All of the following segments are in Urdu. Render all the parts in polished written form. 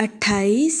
28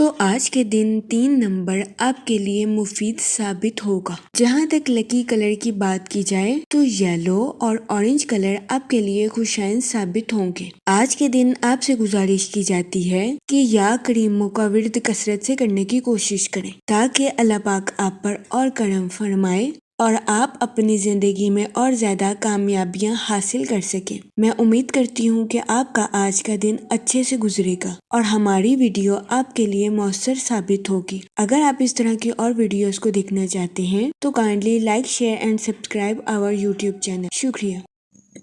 تو آج کے دن 3 نمبر آپ کے لیے مفید ثابت ہوگا۔ جہاں تک لکی کلر کی بات کی جائے تو یلو اور اورنج کلر آپ کے لیے خوشائن ثابت ہوں گے۔ آج کے دن آپ سے گزارش کی جاتی ہے کہ یا کریموں کا ورد کثرت سے کرنے کی کوشش کریں تاکہ اللہ پاک آپ پر اور کرم فرمائے اور آپ اپنی زندگی میں اور زیادہ کامیابیاں حاصل کر سکیں۔ میں امید کرتی ہوں کہ آپ کا آج کا دن اچھے سے گزرے گا اور ہماری ویڈیو آپ کے لیے مؤثر ثابت ہوگی۔ اگر آپ اس طرح کی اور ویڈیوز کو دیکھنا چاہتے ہیں تو kindly like, share and subscribe our YouTube channel. شکریہ۔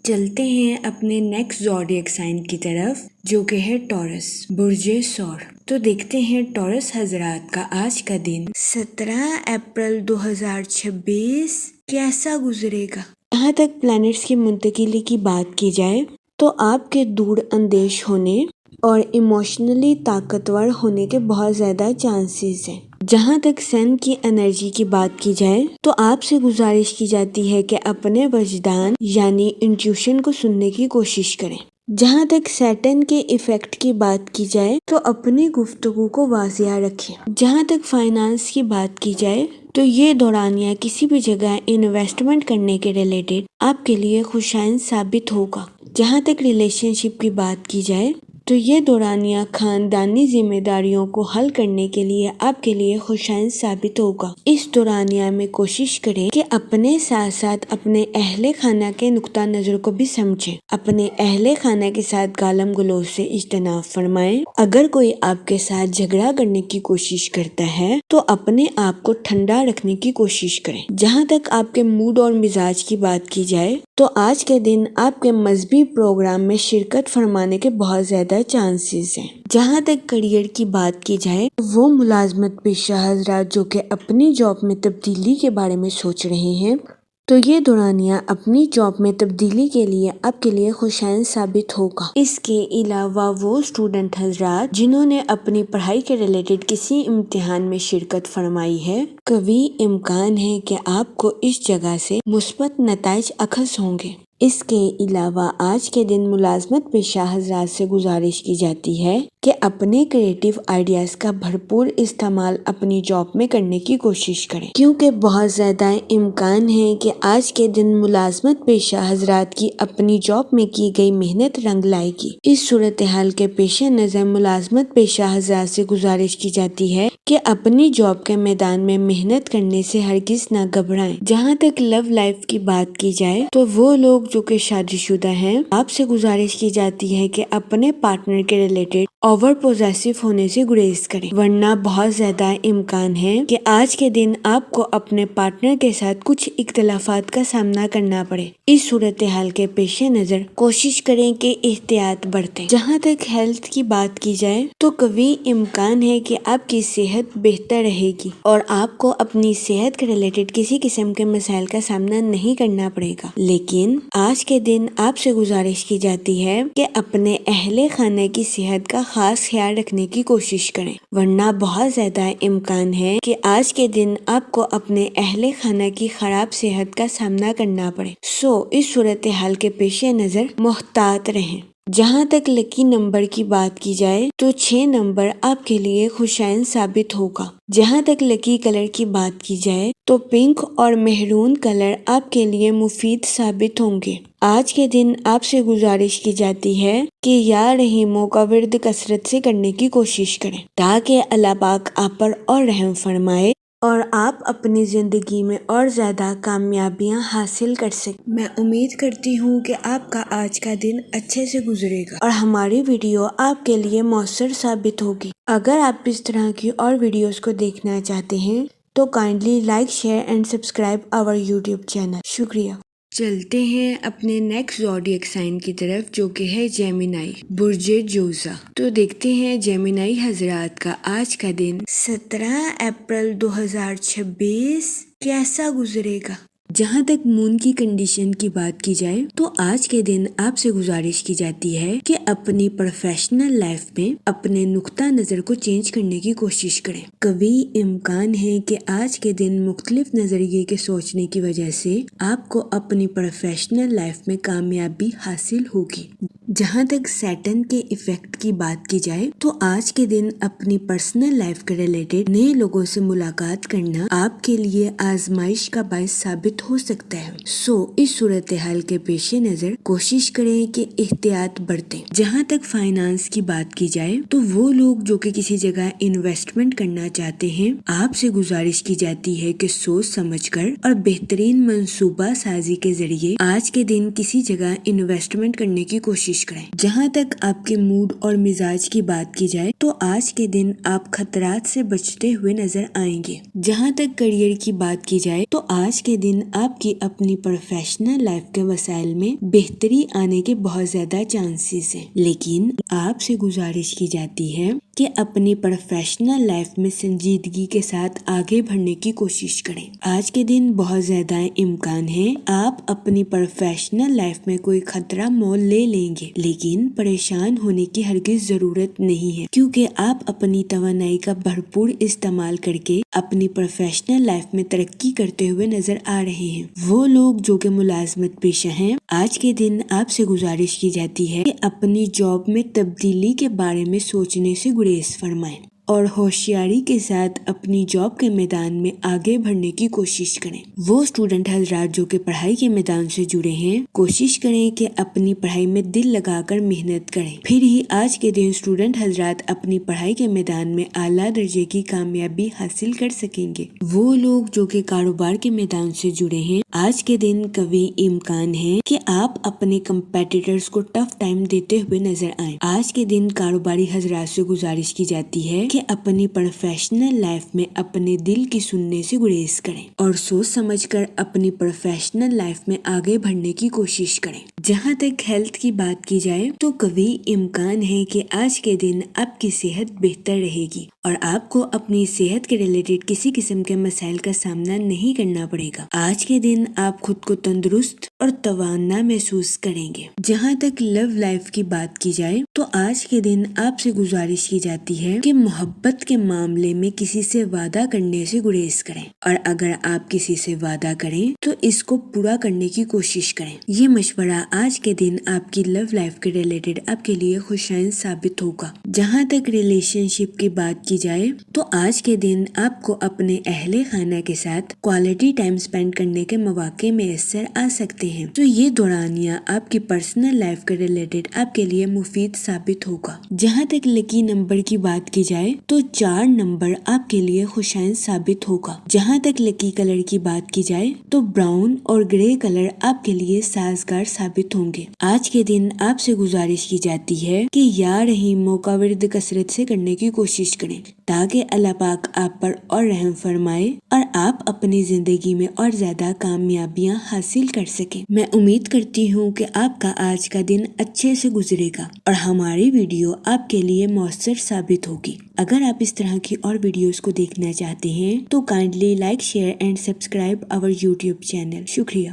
چلتے ہیں اپنے نیکسٹ زوڈیک سائن کی طرف جو کہ ہے ٹورس، برج ثور۔ تو دیکھتے ہیں ٹورس حضرات کا آج کا دن 17 اپریل 2026 کیسا گزرے گا۔ یہاں تک پلانٹس کی منتقلی کی بات کی جائے تو آپ کے دور اندیش ہونے اور ایموشنلی طاقتور ہونے کے بہت زیادہ چانسز ہیں۔ جہاں تک سن کی انرجی کی بات کی جائے تو آپ سے گزارش کی جاتی ہے کہ اپنے وجدان یعنی انٹیوشن کو سننے کی کوشش کریں۔ جہاں تک سیٹن کے ایفیکٹ کی بات کی جائے تو اپنی گفتگو کو واضح رکھیں۔ جہاں تک فائنانس کی بات کی جائے تو یہ دورانیہ کسی بھی جگہ انویسٹمنٹ کرنے کے ریلیٹڈ آپ کے لیے خوشائن ثابت ہوگا۔ جہاں تک ریلیشن شپ کی بات کی جائے تو یہ دورانیہ خاندانی ذمہ داریوں کو حل کرنے کے لیے آپ کے لیے خوشائن ثابت ہوگا۔ اس دورانیہ میں کوشش کریں کہ اپنے ساتھ ساتھ اپنے اہل خانہ کے نقطہ نظر کو بھی سمجھیں۔ اپنے اہل خانہ کے ساتھ گالم گلوچ سے اجتناب فرمائیں۔ اگر کوئی آپ کے ساتھ جھگڑا کرنے کی کوشش کرتا ہے تو اپنے آپ کو ٹھنڈا رکھنے کی کوشش کریں۔ جہاں تک آپ کے موڈ اور مزاج کی بات کی جائے تو آج کے دن آپ کے مذہبی پروگرام میں شرکت فرمانے کے بہت زیادہ چانسز ہیں۔ جہاں تک کریئر کی بات کی جائے وہ ملازمت پیشہ حضرات جو کہ اپنی جاب میں تبدیلی کے بارے میں سوچ رہے ہیں تو یہ دورانیہ اپنی جاب میں تبدیلی کے لیے آپ کے لیے خوشائن ثابت ہوگا۔ اس کے علاوہ وہ اسٹوڈنٹ حضرات جنہوں نے اپنی پڑھائی کے ریلیٹڈ کسی امتحان میں شرکت فرمائی ہے، قوی امکان ہے کہ آپ کو اس جگہ سے مثبت نتائج اخذ ہوں گے۔ اس کے علاوہ آج کے دن ملازمت پیشہ حضرات سے گزارش کی جاتی ہے کہ اپنے کریٹیو آئیڈیاز کا بھرپور استعمال اپنی جاب میں کرنے کی کوشش کریں کیونکہ بہت زیادہ امکان ہے کہ آج کے دن ملازمت پیشہ حضرات کی اپنی جاب میں کی گئی محنت رنگ لائے گی۔ اس صورتحال کے پیش نظر ملازمت پیشہ حضرات سے گزارش کی جاتی ہے کہ اپنی جاب کے میدان میں محنت کرنے سے ہرگز نہ گھبرائیں۔ جہاں تک لو لائف کی بات کی جائے تو وہ لوگ جو کہ شادی شدہ ہیں آپ سے گزارش کی جاتی ہے کہ اپنے پارٹنر کے ریلیٹڈ اوور پوزیسو ہونے سے گریز کریں ورنہ بہت زیادہ امکان ہے کہ آج کے دن آپ کو اپنے پارٹنر کے ساتھ کچھ اختلافات کا سامنا کرنا پڑے۔ اس صورتحال کے پیش نظر کوشش کریں کہ احتیاط برتیں۔ جہاں تک ہیلتھ کی بات کی جائے تو قوی امکان ہے کہ آپ کی صحت بہتر رہے گی اور آپ کو اپنی صحت کے ریلیٹڈ کسی قسم کے مسائل کا سامنا نہیں کرنا پڑے گا، لیکن آج کے دن آپ سے گزارش کی جاتی ہے کہ اپنے اہل خانہ کی صحت کا خاص خیال رکھنے کی کوشش کریں ورنہ بہت زیادہ امکان ہے کہ آج کے دن آپ کو اپنے اہل خانہ کی خراب صحت کا سامنا کرنا پڑے۔ اس صورتحال کے پیش نظر محتاط رہیں۔ جہاں تک لکی نمبر کی بات کی جائے تو 6 نمبر آپ کے لیے خوشائن ثابت ہوگا۔ جہاں تک لکی کلر کی بات کی جائے تو پنک اور مہرون کلر آپ کے لیے مفید ثابت ہوں گے۔ آج کے دن آپ سے گزارش کی جاتی ہے کہ یا رحیموں کا ورد کثرت سے کرنے کی کوشش کریں تاکہ اللہ پاک آپ پر اور رحم فرمائے اور آپ اپنی زندگی میں اور زیادہ کامیابیاں حاصل کر سکیں۔ میں امید کرتی ہوں کہ آپ کا آج کا دن اچھے سے گزرے گا اور ہماری ویڈیو آپ کے لیے مؤثر ثابت ہوگی۔ اگر آپ اس طرح کی اور ویڈیوز کو دیکھنا چاہتے ہیں تو kindly like, share and subscribe our YouTube channel. شکریہ۔ چلتے ہیں اپنے نیکسٹ زوڈیک سائن کی طرف جو کہ ہے جیمینائی، برج جوزا۔ تو دیکھتے ہیں جیمینائی حضرات کا آج کا دن 17 اپریل 2026 کیسا گزرے گا۔ جہاں تک مون کی کنڈیشن کی بات کی جائے تو آج کے دن آپ سے گزارش کی جاتی ہے کہ اپنی پروفیشنل لائف میں اپنے نقطہ نظر کو چینج کرنے کی کوشش کریں۔ کبھی امکان ہے کہ آج کے دن مختلف نظریے کے سوچنے کی وجہ سے آپ کو اپنی پروفیشنل لائف میں کامیابی حاصل ہوگی۔ جہاں تک سیٹن کے ایفیکٹ کی بات کی جائے تو آج کے دن اپنی پرسنل لائف کے ریلیٹڈ نئے لوگوں سے ملاقات کرنا آپ کے لیے آزمائش کا باعث ثابت ہو سکتا ہے۔ اس صورتحال کے پیش نظر کوشش کریں کہ احتیاط برتیں۔ جہاں تک فائنانس کی بات کی جائے تو وہ لوگ جو کہ کسی جگہ انویسٹمنٹ کرنا چاہتے ہیں، آپ سے گزارش کی جاتی ہے کہ سوچ سمجھ کر اور بہترین منصوبہ سازی کے ذریعے آج کے دن کسی جگہ انویسٹمنٹ کرنے کی کوشش کریں۔ جہاں تک آپ کے موڈ اور مزاج کی بات کی جائے تو آج کے دن آپ خطرات سے بچتے ہوئے نظر آئیں گے۔ جہاں تک کیریئر کی بات کی جائے تو آج کے دن آپ کی اپنی پروفیشنل لائف کے وسائل میں بہتری آنے کے بہت زیادہ چانسز ہیں، لیکن آپ سے گزارش کی جاتی ہے کہ اپنی پروفیشنل لائف میں سنجیدگی کے ساتھ آگے بڑھنے کی کوشش کریں۔ آج کے دن بہت زیادہ امکان ہے آپ اپنی پروفیشنل لائف میں کوئی خطرہ مول لے لیں گے، لیکن پریشان ہونے کی ہرگز ضرورت نہیں ہے، کیونکہ آپ اپنی توانائی کا بھرپور استعمال کر کے اپنی پروفیشنل لائف میں ترقی کرتے ہوئے نظر آ رہے ہیں۔ وہ لوگ جو کہ ملازمت پیشہ ہیں، آج کے دن آپ سے گزارش کی جاتی ہے کہ اپنی جاب میں تبدیلی کے بارے میں سوچنے سے گریز فرمائیں اور ہوشیاری کے ساتھ اپنی جاب کے میدان میں آگے بڑھنے کی کوشش کریں۔ وہ اسٹوڈنٹ حضرات جو کہ پڑھائی کے میدان سے جڑے ہیں، کوشش کریں کہ اپنی پڑھائی میں دل لگا کر محنت کریں، پھر ہی آج کے دن اسٹوڈنٹ حضرات اپنی پڑھائی کے میدان میں اعلیٰ درجے کی کامیابی حاصل کر سکیں گے۔ وہ لوگ جو کہ کاروبار کے میدان سے جڑے ہیں، آج کے دن کبھی امکان ہے کہ آپ اپنے کمپیٹیٹرز کو ٹف ٹائم دیتے ہوئے نظر آئیں۔ آج کے دن کاروباری حضرات سے گزارش کی جاتی ہے کہ اپنی پروفیشنل لائف میں اپنے دل کی سننے سے گریز کریں اور سوچ سمجھ کر اپنی پروفیشنل لائف میں آگے بڑھنے کی کوشش کریں۔ جہاں تک ہیلتھ کی بات کی جائے تو کبھی امکان ہے کہ آج کے دن آپ کی صحت بہتر رہے گی اور آپ کو اپنی صحت کے ریلیٹڈ کسی قسم کے مسائل کا سامنا نہیں کرنا پڑے گا۔ آج کے دن آپ خود کو تندرست اور توانا محسوس کریں گے۔ جہاں تک لو لائف کی بات کی جائے تو آج کے دن آپ سے گزارش کی جاتی ہے کہ محبت کے معاملے میں کسی سے وعدہ کرنے سے گریز کریں، اور اگر آپ کسی سے وعدہ کریں تو اس کو پورا کرنے کی کوشش کریں۔ یہ مشورہ آج کے دن آپ کی لو لائف کے ریلیٹڈ آپ کے لیے خوشائن ثابت ہوگا۔ جہاں تک ریلیشن شپ کی بات کی جائے تو آج کے دن آپ کو اپنے اہل خانہ کے ساتھ کوالٹی ٹائم سپینڈ کرنے کے مواقع میسر آ سکتے ہیں، تو یہ دورانیہ آپ کی پرسنل لائف کے ریلیٹڈ آپ کے لیے مفید ثابت ہوگا۔ جہاں تک لکی نمبر کی بات کی جائے تو 4 نمبر آپ کے لیے خوشائن ثابت ہوگا۔ جہاں تک لکی کلر کی بات کی جائے تو براؤن اور گرے کلر آپ کے لیے سازگار ثابت ہوں گے۔ آج کے دن آپ سے گزارش کی جاتی ہے کہ یا رحیموں کا ورد کثرت سے کرنے کی کوشش کریں تاکہ اللہ پاک آپ پر اور رحم فرمائے اور آپ اپنی زندگی میں اور زیادہ کامیابیاں حاصل کر سکیں۔ میں امید کرتی ہوں کہ آپ کا آج کا دن اچھے سے گزرے گا اور ہماری ویڈیو آپ کے لیے مؤثر ثابت ہوگی۔ اگر آپ اس طرح کی اور ویڈیوز کو دیکھنا چاہتے ہیں تو kindly like, share and subscribe our YouTube channel. شکریہ۔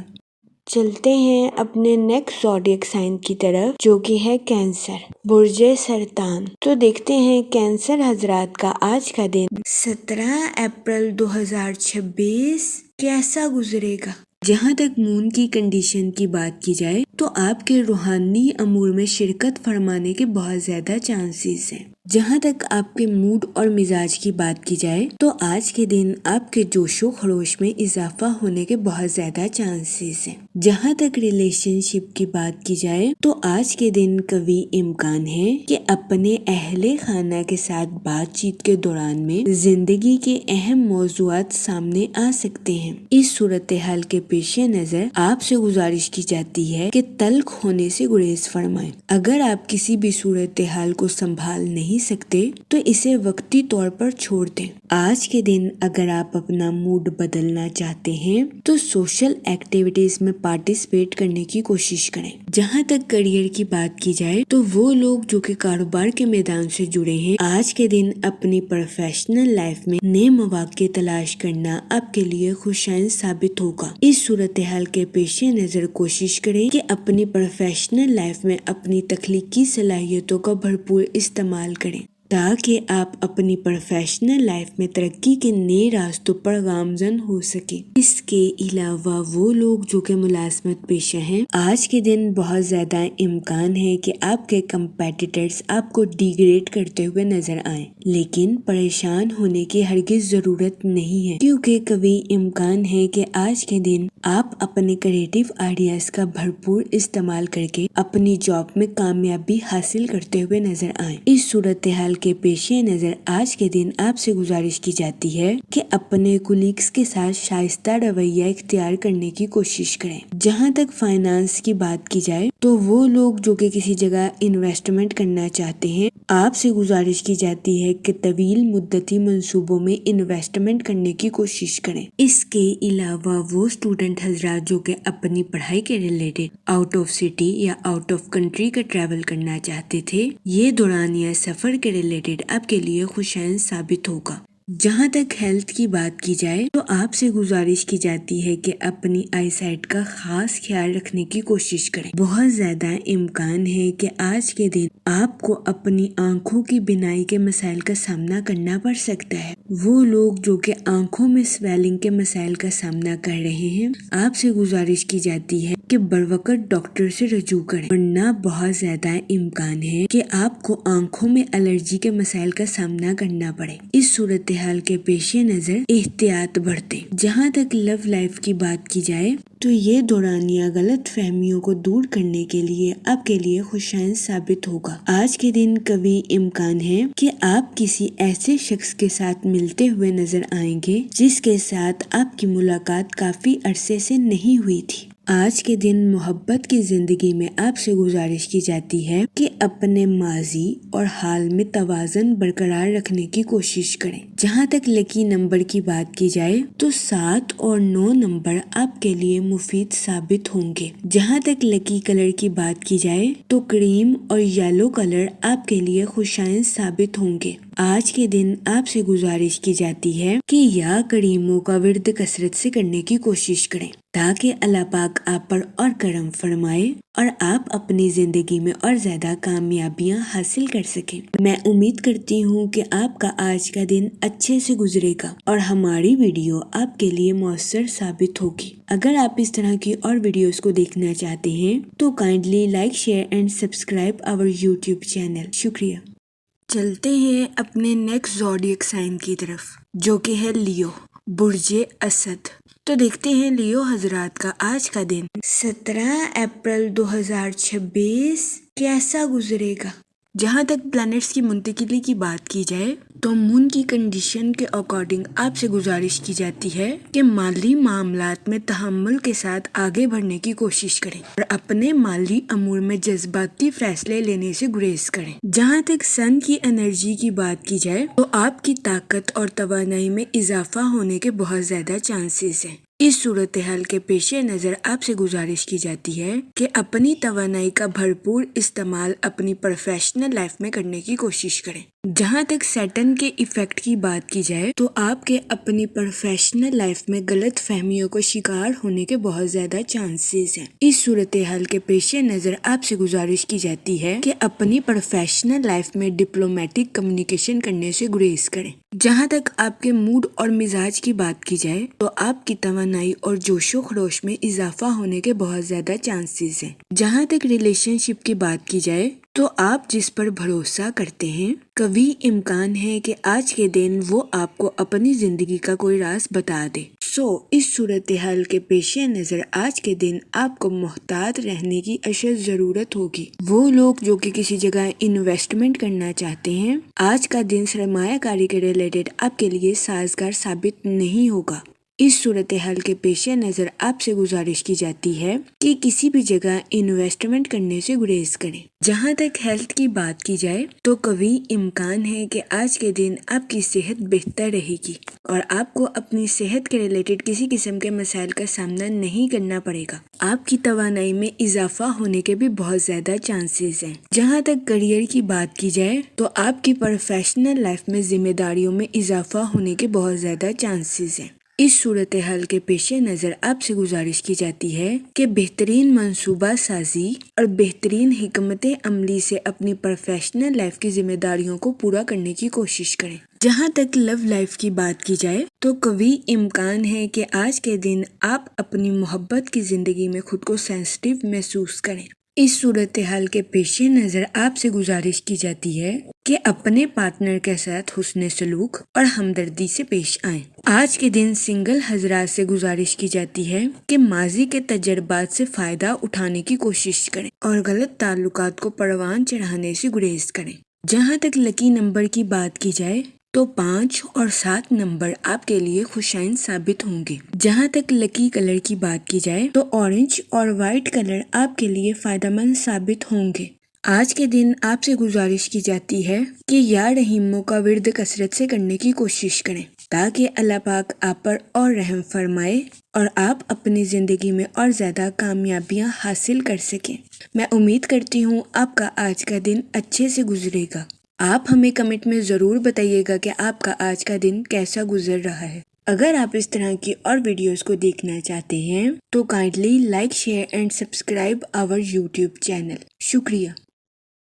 چلتے ہیں اپنے نیکسٹ زوڈیک سائن کی طرف جو کہ ہے کینسر، برج سرطان۔ تو دیکھتے ہیں کینسر حضرات کا آج کا دن 17 اپریل 2026 کیسا گزرے گا۔ جہاں تک مون کی کنڈیشن کی بات کی جائے تو آپ کے روحانی امور میں شرکت فرمانے کے بہت زیادہ چانسز ہیں۔ جہاں تک آپ کے موڈ اور مزاج کی بات کی جائے تو آج کے دن آپ کے جوش و خروش میں اضافہ ہونے کے بہت زیادہ چانسز ہیں۔ جہاں تک ریلیشن شپ کی بات کی جائے تو آج کے دن کبھی امکان ہے کہ اپنے اہل خانہ کے ساتھ بات چیت کے دوران میں زندگی کے اہم موضوعات سامنے آ سکتے ہیں۔ اس صورتحال کے پیش نظر آپ سے گزارش کی جاتی ہے کہ تلخ ہونے سے گریز فرمائیں۔ اگر آپ کسی بھی صورتحال کو سنبھال نہیں سکتے تو اسے وقتی طور پر چھوڑ دیں۔ آج کے دن اگر آپ اپنا موڈ بدلنا چاہتے ہیں تو سوشل ایکٹیویٹیز میں پارٹیسپیٹ کرنے کی کوشش کریں۔ جہاں تک کریئر کی بات کی جائے تو وہ لوگ جو کہ کاروبار کے میدان سے جڑے ہیں، آج کے دن اپنی پروفیشنل لائف میں نئے مواقع تلاش کرنا آپ کے لیے خوشائن ثابت ہوگا۔ اس صورتحال کے پیش نظر کوشش کریں کہ اپنی پروفیشنل لائف میں اپنی تخلیقی صلاحیتوں کا بھرپور استعمال کریں تاکہ آپ اپنی پروفیشنل لائف میں ترقی کے نئے راستوں پر گامزن ہو سکیں۔ اس کے علاوہ وہ لوگ جو کہ ملازمت پیشہ ہیں، آج کے دن بہت زیادہ امکان ہے کہ آپ کے کمپیٹیٹرز آپ کو ڈیگریڈ کرتے ہوئے نظر آئیں، لیکن پریشان ہونے کی ہرگز ضرورت نہیں ہے، کیونکہ کبھی امکان ہے کہ آج کے دن آپ اپنے کریٹیو آئیڈیاز کا بھرپور استعمال کر کے اپنی جاب میں کامیابی حاصل کرتے ہوئے نظر آئیں۔ اس صورتحال کے پیش نظر آج کے دن آپ سے گزارش کی جاتی ہے کہ اپنے کولیگز کے ساتھ شائستہ رویہ اختیار کرنے کی کوشش کریں۔ جہاں تک فائنانس کی بات کی جائے تو وہ لوگ جو کہ کسی جگہ انویسٹمنٹ کرنا چاہتے ہیں، آپ سے گزارش کی جاتی ہے کہ طویل مدتی منصوبوں میں انویسٹمنٹ کرنے کی کوشش کریں۔ اس کے علاوہ وہ اسٹوڈنٹ حضرات جو کہ اپنی پڑھائی کے ریلیٹڈ آؤٹ آف سٹی یا آؤٹ آف کنٹری کا ٹریول کرنا چاہتے تھے، یہ دورانیہ سفر کے ریلیٹڈ آپ کے لیے خوشائن ثابت ہوگا۔ جہاں تک ہیلتھ کی بات کی جائے تو آپ سے گزارش کی جاتی ہے کہ اپنی آئی سائٹ کا خاص خیال رکھنے کی کوشش کریں۔ بہت زیادہ امکان ہے کہ آج کے دن آپ کو اپنی آنکھوں کی بینائی کے مسائل کا سامنا کرنا پڑ سکتا ہے۔ وہ لوگ جو کہ آنکھوں میں سویلنگ کے مسائل کا سامنا کر رہے ہیں، آپ سے گزارش کی جاتی ہے کہ بروقت ڈاکٹر سے رجوع کریں، ورنہ بہت زیادہ امکان ہے کہ آپ کو آنکھوں میں الرجی کے مسائل کا سامنا کرنا پڑے۔ اس صورتحال کے پیش نظر احتیاط برتیں۔ جہاں تک لو لائف کی بات کی جائے تو یہ دورانیہ غلط فہمیوں کو دور کرنے کے لیے آپ کے لیے خوشائن ثابت ہوگا۔ آج کے دن کبھی امکان ہے کہ آپ کسی ایسے شخص کے ساتھ ملتے ہوئے نظر آئیں گے جس کے ساتھ آپ کی ملاقات کافی عرصے سے نہیں ہوئی تھی۔ آج کے دن محبت کی زندگی میں آپ سے گزارش کی جاتی ہے کہ اپنے ماضی اور حال میں توازن برقرار رکھنے کی کوشش کریں۔ جہاں تک لکی نمبر کی بات کی جائے تو 7 اور 9 نمبر آپ کے لیے مفید ثابت ہوں گے۔ جہاں تک لکی کلر کی بات کی جائے تو کریم اور یلو کلر آپ کے لیے خوشائن ثابت ہوں گے۔ آج کے دن آپ سے گزارش کی جاتی ہے کہ یا کریموں کا ورد کثرت سے کرنے کی کوشش کریں تاکہ اللہ پاک آپ پر اور کرم فرمائے اور آپ اپنی زندگی میں اور زیادہ کامیابیاں حاصل کر سکیں۔ میں امید کرتی ہوں کہ آپ کا آج کا دن اچھے سے گزرے گا اور ہماری ویڈیو آپ کے لیے مؤثر ثابت ہوگی۔ اگر آپ اس طرح کی اور ویڈیوز کو دیکھنا چاہتے ہیں تو kindly like, share and subscribe our YouTube channel. شکریہ۔ چلتے ہیں اپنے نیکسٹ زوڈیک سائن کی طرف جو کہ ہے لیو، برج اسد۔ تو دیکھتے ہیں لیو حضرات کا آج کا دن 17 اپریل 2026 کیسا گزرے گا۔ جہاں تک پلانٹس کی منتقلی کی بات کی جائے تو مون کی کنڈیشن کے اکارڈنگ آپ سے گزارش کی جاتی ہے کہ مالی معاملات میں تحمل کے ساتھ آگے بڑھنے کی کوشش کریں اور اپنے مالی امور میں جذباتی فیصلے لینے سے گریز کریں۔ جہاں تک سن کی انرجی کی بات کی جائے تو آپ کی طاقت اور توانائی میں اضافہ ہونے کے بہت زیادہ چانسز ہیں۔ اس صورتحال کے پیش نظر آپ سے گزارش کی جاتی ہے کہ اپنی توانائی کا بھرپور استعمال اپنی پروفیشنل لائف میں کرنے کی کوشش کریں۔ جہاں تک سیٹن کے ایفیکٹ کی بات کی جائے تو آپ کے اپنی پروفیشنل لائف میں غلط فہمیوں کو شکار ہونے کے بہت زیادہ چانسز ہیں۔ اس صورتحال کے پیش نظر آپ سے گزارش کی جاتی ہے کہ اپنی پروفیشنل لائف میں ڈپلومیٹک کمیونیکیشن کرنے سے گریز کریں۔ جہاں تک آپ کے موڈ اور مزاج کی بات کی جائے تو آپ کی توانائی اور جوش و خروش میں اضافہ ہونے کے بہت زیادہ چانسز ہیں۔ جہاں تک ریلیشن شپ کی بات کی جائے تو آپ جس پر بھروسہ کرتے ہیں، کبھی امکان ہے کہ آج کے دن وہ آپ کو اپنی زندگی کا کوئی راز بتا دے۔ اس صورتحال کے پیش نظر آج کے دن آپ کو محتاط رہنے کی اشد ضرورت ہوگی۔ وہ لوگ جو کہ کسی جگہ انویسٹمنٹ کرنا چاہتے ہیں، آج کا دن سرمایہ کاری کے ریلیٹڈ آپ کے لیے سازگار ثابت نہیں ہوگا۔ اس صورتحال کے پیش نظر آپ سے گزارش کی جاتی ہے کہ کسی بھی جگہ انویسٹمنٹ کرنے سے گریز کریں۔ جہاں تک ہیلتھ کی بات کی جائے تو قوی امکان ہے کہ آج کے دن آپ کی صحت بہتر رہے گی اور آپ کو اپنی صحت کے ریلیٹڈ کسی قسم کے مسائل کا سامنا نہیں کرنا پڑے گا۔ آپ کی توانائی میں اضافہ ہونے کے بھی بہت زیادہ چانسز ہیں۔ جہاں تک کریئر کی بات کی جائے تو آپ کی پروفیشنل لائف میں ذمہ داریوں میں اضافہ ہونے کے بہت زیادہ چانسز ہیں۔ اس صورتحال کے پیش نظر آپ سے گزارش کی جاتی ہے کہ بہترین منصوبہ سازی اور بہترین حکمت عملی سے اپنی پروفیشنل لائف کی ذمہ داریوں کو پورا کرنے کی کوشش کریں۔ جہاں تک لو لائف کی بات کی جائے تو قوی امکان ہے کہ آج کے دن آپ اپنی محبت کی زندگی میں خود کو سینسٹیو محسوس کریں۔ اس صورتحال کے پیش نظر آپ سے گزارش کی جاتی ہے کہ اپنے پارٹنر کے ساتھ حسن سلوک اور ہمدردی سے پیش آئیں۔ آج کے دن سنگل حضرات سے گزارش کی جاتی ہے کہ ماضی کے تجربات سے فائدہ اٹھانے کی کوشش کریں اور غلط تعلقات کو پروان چڑھانے سے گریز کریں۔ جہاں تک لکی نمبر کی بات کی جائے تو 5 اور 7 نمبر آپ کے لیے خوشائن ثابت ہوں گے۔ جہاں تک لکی کلر کی بات کی جائے تو اورنج اور وائٹ کلر آپ کے لیے فائدہ مند ثابت ہوں گے۔ آج کے دن آپ سے گزارش کی جاتی ہے کہ یا رحیموں کا ورد کثرت سے کرنے کی کوشش کریں تاکہ اللہ پاک آپ پر اور رحم فرمائے اور آپ اپنی زندگی میں اور زیادہ کامیابیاں حاصل کر سکیں۔ میں امید کرتی ہوں آپ کا آج کا دن اچھے سے گزرے گا۔ آپ ہمیں کمنٹ میں ضرور بتائیے گا کہ آپ کا آج کا دن کیسا گزر رہا ہے۔ اگر آپ اس طرح کی اور ویڈیوز کو دیکھنا چاہتے ہیں تو kindly like share and subscribe our YouTube channel. شکریہ۔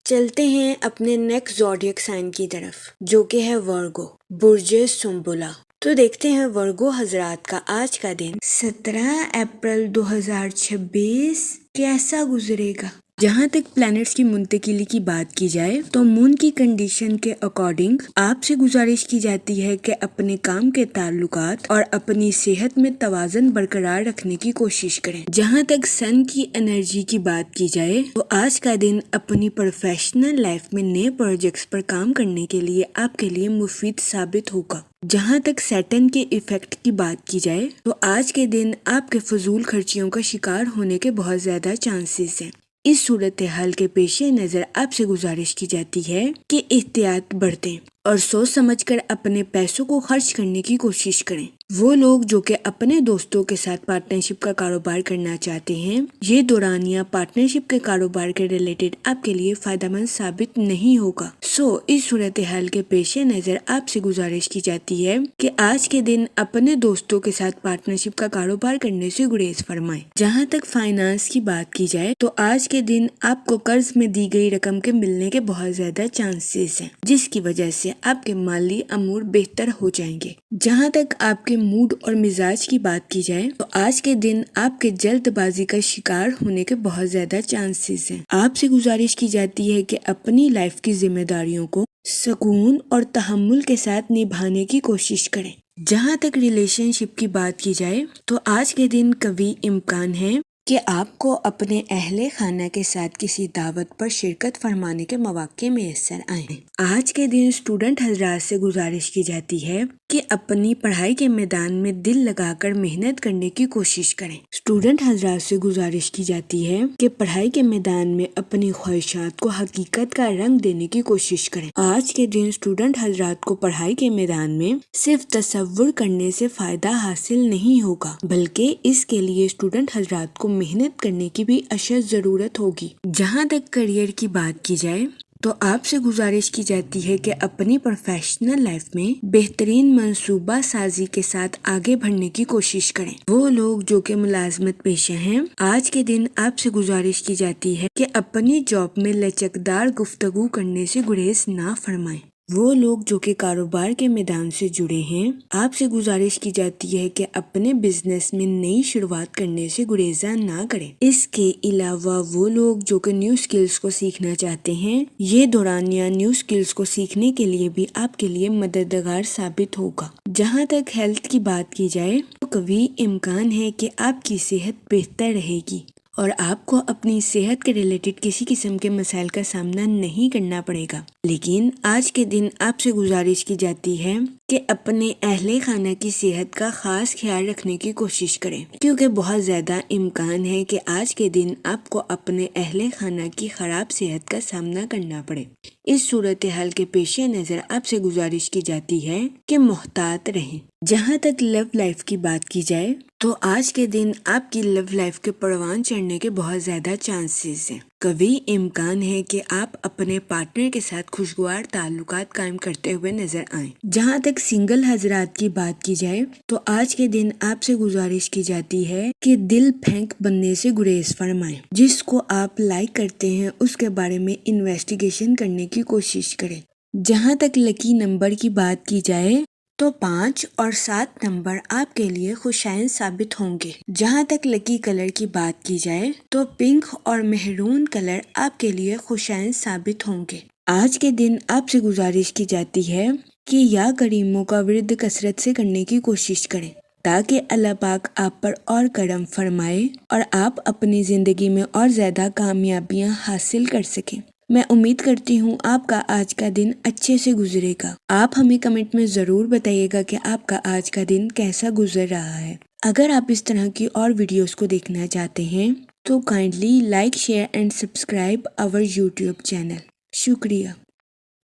چلتے ہیں اپنے نیکسٹ زوڈیک سائن کی طرف جو کہ ہے ورگو، برج سنبلا۔ تو دیکھتے ہیں ورگو حضرات کا آج کا دن 17 اپریل 2026 کیسا گزرے گا۔ جہاں تک پلانٹس کی منتقلی کی بات کی جائے تو مون کی کنڈیشن کے اکارڈنگ آپ سے گزارش کی جاتی ہے کہ اپنے کام کے تعلقات اور اپنی صحت میں توازن برقرار رکھنے کی کوشش کریں۔ جہاں تک سن کی انرجی کی بات کی جائے تو آج کا دن اپنی پروفیشنل لائف میں نئے پروجیکٹس پر کام کرنے کے لیے آپ کے لیے مفید ثابت ہوگا۔ جہاں تک سیٹن کے ایفیکٹ کی بات کی جائے تو آج کے دن آپ کے فضول خرچیوں کا شکار ہونے کے بہت زیادہ چانسز ہیں۔ اس صورتحال کے پیش نظر آپ سے گزارش کی جاتی ہے کہ احتیاط برتیں اور سوچ سمجھ کر اپنے پیسوں کو خرچ کرنے کی کوشش کریں۔ وہ لوگ جو کہ اپنے دوستوں کے ساتھ پارٹنرشپ کا کاروبار کرنا چاہتے ہیں، یہ دورانیہ پارٹنرشپ کے کاروبار کے ریلیٹڈ آپ کے لیے فائدہ مند ثابت نہیں ہوگا۔ اس صورتحال کے پیش نظر آپ سے گزارش کی جاتی ہے کہ آج کے دن اپنے دوستوں کے ساتھ پارٹنرشپ کا کاروبار کرنے سے گریز فرمائیں۔ جہاں تک فائنانس کی بات کی جائے تو آج کے دن آپ کو قرض میں دی گئی رقم کے ملنے کے بہت زیادہ چانسز ہیں، جس کی وجہ سے آپ کے مالی امور بہتر ہو جائیں گے۔ جہاں تک آپ کے موڈ اور مزاج کی بات کی جائے تو آج کے دن آپ کے جلد بازی کا شکار ہونے کے بہت زیادہ چانسز ہیں۔ آپ سے گزارش کی جاتی ہے کہ اپنی لائف کی ذمہ داریوں کو سکون اور تحمل کے ساتھ نبھانے کی کوشش کریں۔ جہاں تک ریلیشن شپ کی بات کی جائے تو آج کے دن قوی امکان ہے کہ آپ کو اپنے اہل خانہ کے ساتھ کسی دعوت پر شرکت فرمانے کے مواقع میسر آئیں۔ آج کے دن اسٹوڈنٹ حضرات سے گزارش کی جاتی ہے کہ اپنی پڑھائی کے میدان میں دل لگا کر محنت کرنے کی کوشش کریں۔ اسٹوڈنٹ حضرات سے گزارش کی جاتی ہے کہ پڑھائی کے میدان میں اپنی خواہشات کو حقیقت کا رنگ دینے کی کوشش کریں۔ آج کے دن اسٹوڈنٹ حضرات کو پڑھائی کے میدان میں صرف تصور کرنے سے فائدہ حاصل نہیں ہوگا، بلکہ اس کے لیے اسٹوڈنٹ حضرات کو محنت کرنے کی بھی اشد ضرورت ہوگی۔ جہاں تک کریئر کی بات کی جائے تو آپ سے گزارش کی جاتی ہے کہ اپنی پروفیشنل لائف میں بہترین منصوبہ سازی کے ساتھ آگے بڑھنے کی کوشش کریں۔ وہ لوگ جو کہ ملازمت پیشہ ہیں، آج کے دن آپ سے گزارش کی جاتی ہے کہ اپنی جاب میں لچکدار گفتگو کرنے سے گریز نہ فرمائیں۔ وہ لوگ جو کہ کاروبار کے میدان سے جڑے ہیں، آپ سے گزارش کی جاتی ہے کہ اپنے بزنس میں نئی شروعات کرنے سے گریزاں نہ کریں۔ اس کے علاوہ وہ لوگ جو کہ نیو سکلز کو سیکھنا چاہتے ہیں، یہ دورانیہ نیو سکلز کو سیکھنے کے لیے بھی آپ کے لیے مددگار ثابت ہوگا۔ جہاں تک ہیلتھ کی بات کی جائے تو قوی امکان ہے کہ آپ کی صحت بہتر رہے گی اور آپ کو اپنی صحت کے ریلیٹڈ کسی قسم کے مسائل کا سامنا نہیں کرنا پڑے گا۔ لیکن آج کے دن آپ سے گزارش کی جاتی ہے کہ اپنے اہل خانہ کی صحت کا خاص خیال رکھنے کی کوشش کریں، کیونکہ بہت زیادہ امکان ہے کہ آج کے دن آپ کو اپنے اہل خانہ کی خراب صحت کا سامنا کرنا پڑے۔ اس صورتحال کے پیش نظر آپ سے گزارش کی جاتی ہے کہ محتاط رہیں۔ جہاں تک لو لائف کی بات کی جائے تو آج کے دن آپ کی لو لائف کے پروان چڑھنے کے بہت زیادہ چانسز ہیں۔ کبھی امکان ہے کہ آپ اپنے پارٹنر کے ساتھ خوشگوار تعلقات قائم کرتے ہوئے نظر آئیں۔ جہاں تک سنگل حضرات کی بات کی جائے تو آج کے دن آپ سے گزارش کی جاتی ہے کہ دل پھینک بننے سے گریز فرمائیں۔ جس کو آپ لائک کرتے ہیں اس کے بارے میں انویسٹیگیشن کرنے کی کوشش کریں۔ جہاں تک لکی نمبر کی بات کی جائے تو 5 اور 7 نمبر آپ کے لیے خوشائن ثابت ہوں گے۔ جہاں تک لکی کلر کی بات کی جائے تو پنک اور مہرون کلر آپ کے لیے خوشائن ثابت ہوں گے۔ آج کے دن آپ سے گزارش کی جاتی ہے کہ یا کریموں کا ورد کثرت سے کرنے کی کوشش کریں تاکہ اللہ پاک آپ پر اور کرم فرمائے اور آپ اپنی زندگی میں اور زیادہ کامیابیاں حاصل کر سکیں۔ میں امید کرتی ہوں آپ کا آج کا دن اچھے سے گزرے گا۔ آپ ہمیں کمنٹ میں ضرور بتائیے گا کہ آپ کا آج کا دن کیسا گزر رہا ہے۔ اگر آپ اس طرح کی اور ویڈیوز کو دیکھنا چاہتے ہیں تو kindly like, share and subscribe our YouTube channel. شکریہ۔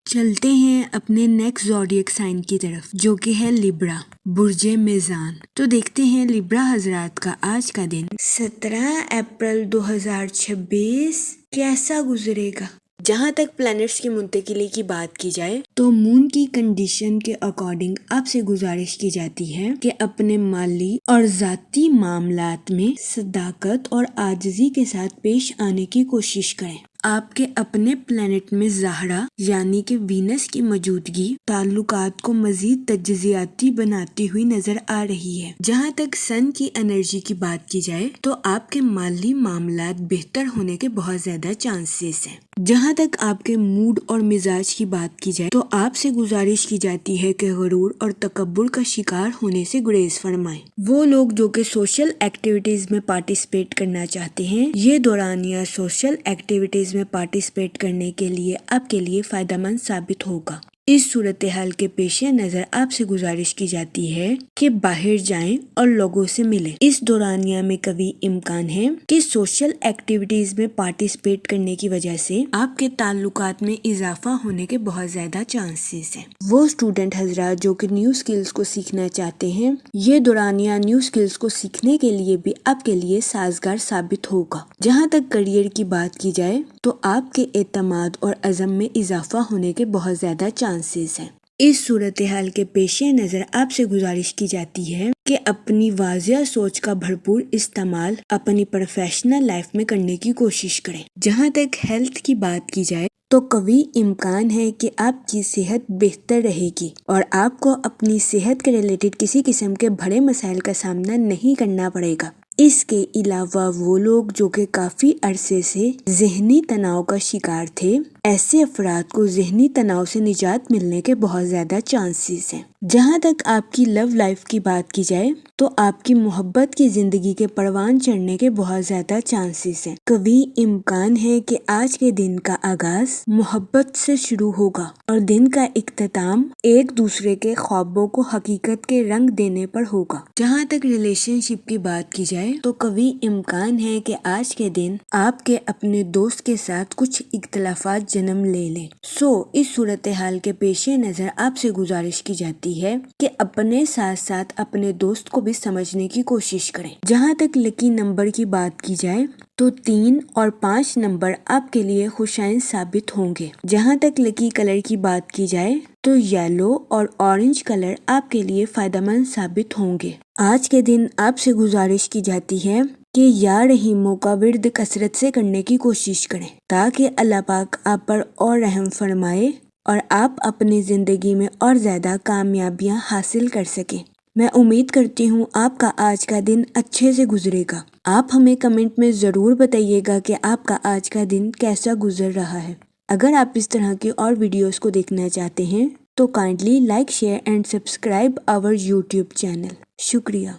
چلتے ہیں اپنے نیکسٹ زوڈیک سائن کی طرف جو کہ ہے لیبرا، برج میزان۔ تو دیکھتے ہیں لیبرا حضرات کا آج کا دن 17 اپریل 2026 کیسا گزرے گا۔ جہاں تک پلانٹس کی منتقلی کی بات کی جائے تو مون کی کنڈیشن کے اکارڈنگ آپ سے گزارش کی جاتی ہے کہ اپنے مالی اور ذاتی معاملات میں صداقت اور عاجزی کے ساتھ پیش آنے کی کوشش کریں۔ آپ کے اپنے پلانٹ میں زہرہ یعنی کہ وینس کی موجودگی تعلقات کو مزید تجزیاتی بناتی ہوئی نظر آ رہی ہے۔ جہاں تک سن کی انرجی کی بات کی جائے تو آپ کے مالی معاملات بہتر ہونے کے بہت زیادہ چانسز ہیں۔ جہاں تک آپ کے موڈ اور مزاج کی بات کی جائے تو آپ سے گزارش کی جاتی ہے کہ غرور اور تکبر کا شکار ہونے سے گریز فرمائیں۔ وہ لوگ جو کہ سوشل ایکٹیویٹیز میں پارٹیسپیٹ کرنا چاہتے ہیں، یہ دورانیہ سوشل ایکٹیویٹیز میں پارٹیسپیٹ کرنے کے لیے آپ کے لیے فائدہ مند ثابت ہوگا۔ اس صورتحال کے پیش نظر آپ سے گزارش کی جاتی ہے کہ باہر جائیں اور لوگوں سے ملیں۔ اس دورانیہ میں کبھی امکان ہے کہ سوشل ایکٹیویٹیز میں پارٹیسپیٹ کرنے کی وجہ سے آپ کے تعلقات میں اضافہ ہونے کے بہت زیادہ چانسز ہیں۔ وہ اسٹوڈنٹ حضرات جو کہ نیو سکلز کو سیکھنا چاہتے ہیں، یہ دورانیہ نیو سکلز کو سیکھنے کے لیے بھی آپ کے لیے سازگار ثابت ہوگا۔ جہاں تک کریئر کی بات کی جائے تو آپ کے اعتماد اور عزم میں اضافہ ہونے کے بہت زیادہ چانسز ہیں۔ اس صورتحال کے پیش نظر آپ سے گزارش کی جاتی ہے کہ اپنی واضح سوچ کا بھرپور استعمال اپنی پروفیشنل لائف میں کرنے کی کوشش کریں۔ جہاں تک ہیلتھ کی بات کی جائے تو کبھی امکان ہے کہ آپ کی صحت بہتر رہے گی اور آپ کو اپنی صحت کے ریلیٹڈ کسی قسم کے بڑے مسائل کا سامنا نہیں کرنا پڑے گا۔ اس کے علاوہ وہ لوگ جو کہ کافی عرصے سے ذہنی تناؤ کا شکار تھے، ایسے افراد کو ذہنی تناؤ سے نجات ملنے کے بہت زیادہ چانسز ہیں۔ جہاں تک آپ کی لو لائف کی بات کی جائے تو آپ کی محبت کی زندگی کے پروان چڑھنے کے بہت زیادہ چانسز ہیں۔ کبھی امکان ہے کہ آج کے دن کا آغاز محبت سے شروع ہوگا اور دن کا اختتام ایک دوسرے کے خوابوں کو حقیقت کے رنگ دینے پر ہوگا۔ جہاں تک ریلیشن شپ کی بات کی جائے تو کبھی امکان ہے کہ آج کے دن آپ کے اپنے دوست کے ساتھ کچھ اختلافات جنم لے لیں۔ اس صورتحال کے پیش نظر آپ سے گزارش کی جاتی ہے کہ اپنے ساتھ ساتھ اپنے دوست کو بھی سمجھنے کی کوشش کریں۔ جہاں تک لکی نمبر کی بات کی جائے تو 3 اور 5 نمبر آپ کے لیے خوشائن ثابت ہوں گے۔ جہاں تک لکی کلر کی بات کی جائے تو یلو اور اورنج کلر آپ کے لیے فائدہ مند ثابت ہوں گے۔ آج کے دن آپ سے گزارش کی جاتی ہے کہ یا رحیموں کا ورد کثرت سے کرنے کی کوشش کریں تاکہ اللہ پاک آپ پر اور رحم فرمائے اور آپ اپنی زندگی میں اور زیادہ کامیابیاں حاصل کر سکیں۔ میں امید کرتی ہوں آپ کا آج کا دن اچھے سے گزرے گا۔ آپ ہمیں کمنٹ میں ضرور بتائیے گا کہ آپ کا آج کا دن کیسا گزر رہا ہے۔ اگر آپ اس طرح کی اور ویڈیوز کو دیکھنا چاہتے ہیں تو kindly like, share and subscribe our YouTube channel. شکریہ۔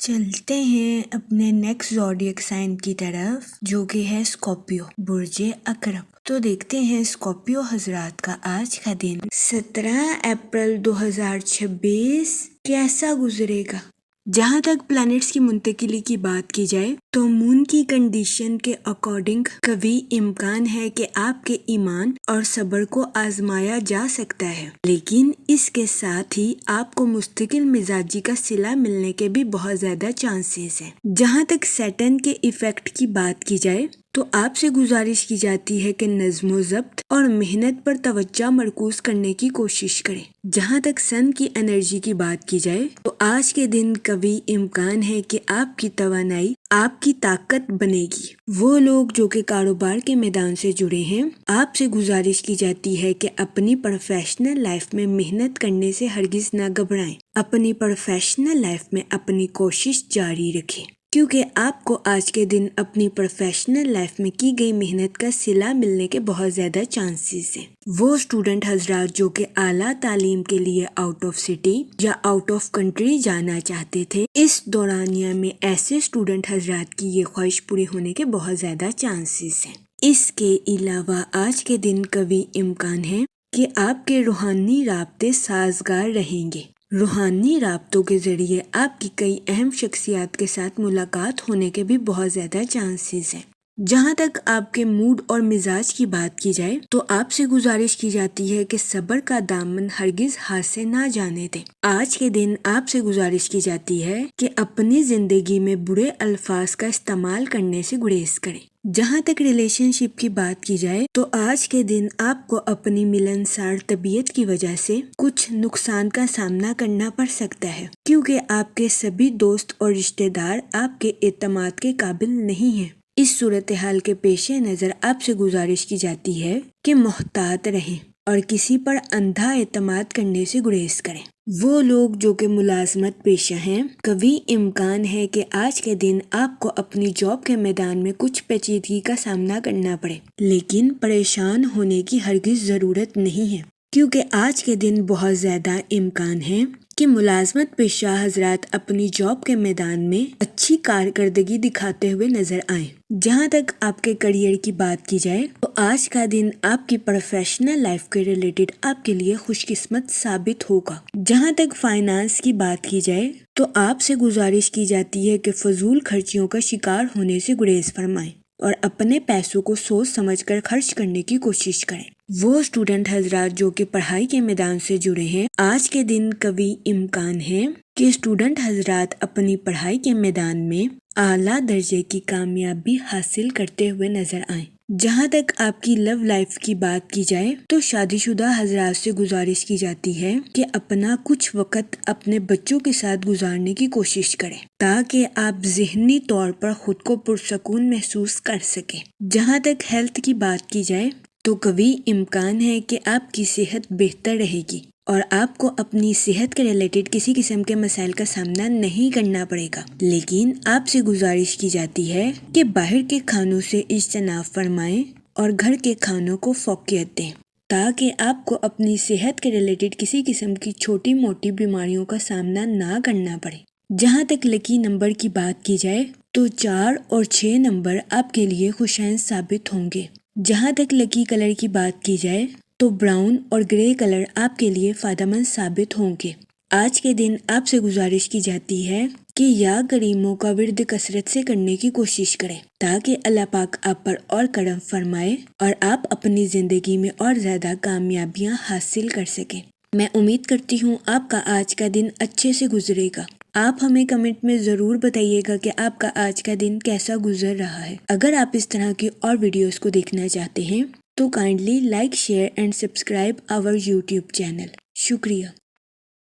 چلتے ہیں اپنے نیکسٹ زوڈیک سائن کی طرف جو کہ ہے اسکارپیو، برج عقرب۔ تو دیکھتے ہیں اسکارپیو حضرات کا آج کا دن 17 اپریل 2026 کیسا گزرے گا۔ جہاں تک پلانٹس کی منتقلی کی بات کی جائے تو مون کی کنڈیشن کے اکارڈنگ کبھی امکان ہے کہ آپ کے ایمان اور صبر کو آزمایا جا سکتا ہے، لیکن اس کے ساتھ ہی آپ کو مستقل مزاجی کا صلہ ملنے کے بھی بہت زیادہ چانسز ہیں۔ جہاں تک سیٹرن کے ایفیکٹ کی بات کی جائے تو آپ سے گزارش کی جاتی ہے کہ نظم و ضبط اور محنت پر توجہ مرکوز کرنے کی کوشش کریں۔ جہاں تک سن کی انرجی کی بات کی جائے تو آج کے دن کبھی امکان ہے کہ آپ کی توانائی آپ کی طاقت بنے گی۔ وہ لوگ جو کہ کاروبار کے میدان سے جڑے ہیں، آپ سے گزارش کی جاتی ہے کہ اپنی پروفیشنل لائف میں محنت کرنے سے ہرگز نہ گھبرائیں۔ اپنی پروفیشنل لائف میں اپنی کوشش جاری رکھیں، کیونکہ آپ کو آج کے دن اپنی پروفیشنل لائف میں کی گئی محنت کا صلہ ملنے کے بہت زیادہ چانسز ہیں۔ وہ اسٹوڈنٹ حضرات جو کہ اعلیٰ تعلیم کے لیے آؤٹ آف سٹی یا آؤٹ آف کنٹری جانا چاہتے تھے، اس دورانیہ میں ایسے اسٹوڈنٹ حضرات کی یہ خواہش پوری ہونے کے بہت زیادہ چانسز ہیں۔ اس کے علاوہ آج کے دن کبھی امکان ہے کہ آپ کے روحانی رابطے سازگار رہیں گے۔ روحانی رابطوں کے ذریعے آپ کی کئی اہم شخصیات کے ساتھ ملاقات ہونے کے بھی بہت زیادہ چانسز ہیں۔ جہاں تک آپ کے موڈ اور مزاج کی بات کی جائے تو آپ سے گزارش کی جاتی ہے کہ صبر کا دامن ہرگز ہاتھ سے نہ جانے دیں۔ آج کے دن آپ سے گزارش کی جاتی ہے کہ اپنی زندگی میں برے الفاظ کا استعمال کرنے سے گریز کریں۔ جہاں تک ریلیشن شپ کی بات کی جائے تو آج کے دن آپ کو اپنی ملنسار طبیعت کی وجہ سے کچھ نقصان کا سامنا کرنا پڑ سکتا ہے، کیونکہ آپ کے سبھی دوست اور رشتہ دار آپ کے اعتماد کے قابل نہیں ہیں۔ اس صورتحال کے پیش نظر آپ سے گزارش کی جاتی ہے کہ محتاط رہیں اور کسی پر اندھا اعتماد کرنے سے گریز کریں۔ وہ لوگ جو کہ ملازمت پیشہ ہیں، کبھی امکان ہے کہ آج کے دن آپ کو اپنی جاب کے میدان میں کچھ پیچیدگی کا سامنا کرنا پڑے، لیکن پریشان ہونے کی ہرگز ضرورت نہیں ہے، کیونکہ آج کے دن بہت زیادہ امکان ہے کہ ملازمت پیشہ حضرات اپنی جاب کے میدان میں اچھی کارکردگی دکھاتے ہوئے نظر آئیں۔ جہاں تک آپ کے کریئر کی بات کی جائے تو آج کا دن آپ کی پروفیشنل لائف کے ریلیٹڈ آپ کے لیے خوش قسمت ثابت ہوگا۔ جہاں تک فائنانس کی بات کی جائے تو آپ سے گزارش کی جاتی ہے کہ فضول خرچیوں کا شکار ہونے سے گریز فرمائیں اور اپنے پیسوں کو سوچ سمجھ کر خرچ کرنے کی کوشش کریں۔ وہ اسٹوڈنٹ حضرات جو کہ پڑھائی کے میدان سے جڑے ہیں، آج کے دن کبھی امکان ہے کہ اسٹوڈنٹ حضرات اپنی پڑھائی کے میدان میں اعلیٰ درجے کی کامیابی حاصل کرتے ہوئے نظر آئیں۔ جہاں تک آپ کی لو لائف کی بات کی جائے تو شادی شدہ حضرات سے گزارش کی جاتی ہے کہ اپنا کچھ وقت اپنے بچوں کے ساتھ گزارنے کی کوشش کریں تاکہ آپ ذہنی طور پر خود کو پرسکون محسوس کر سکیں۔ جہاں تک ہیلتھ کی بات کی جائے تو کبھی امکان ہے کہ آپ کی صحت بہتر رہے گی اور آپ کو اپنی صحت کے ریلیٹڈ کسی قسم کے مسائل کا سامنا نہیں کرنا پڑے گا، لیکن آپ سے گزارش کی جاتی ہے کہ باہر کے کھانوں سے اجتناب فرمائیں اور گھر کے کھانوں کو فوقیت دیں تاکہ آپ کو اپنی صحت کے ریلیٹڈ کسی قسم کی چھوٹی موٹی بیماریوں کا سامنا نہ کرنا پڑے۔ جہاں تک لکی نمبر کی بات کی جائے تو 4 اور 6 نمبر آپ کے لیے خوشائن ثابت ہوں گے۔ جہاں تک لکی کلر کی بات کی جائے تو براؤن اور گرے کلر آپ کے لیے فائدہ مند ثابت ہوں گے۔ آج کے دن آپ سے گزارش کی جاتی ہے کہ یا کریموں کا ورد کثرت سے کرنے کی کوشش کریں تاکہ اللہ پاک آپ پر اور کرم فرمائے اور آپ اپنی زندگی میں اور زیادہ کامیابیاں حاصل کر سکیں۔ میں امید کرتی ہوں آپ کا آج کا دن اچھے سے گزرے گا۔ آپ ہمیں کمنٹ میں ضرور بتائیے گا کہ آپ کا آج کا دن کیسا گزر رہا ہے۔ اگر آپ اس طرح کی اور ویڈیوز کو دیکھنا چاہتے ہیں تو kindly like share and subscribe our YouTube channel. شکریہ۔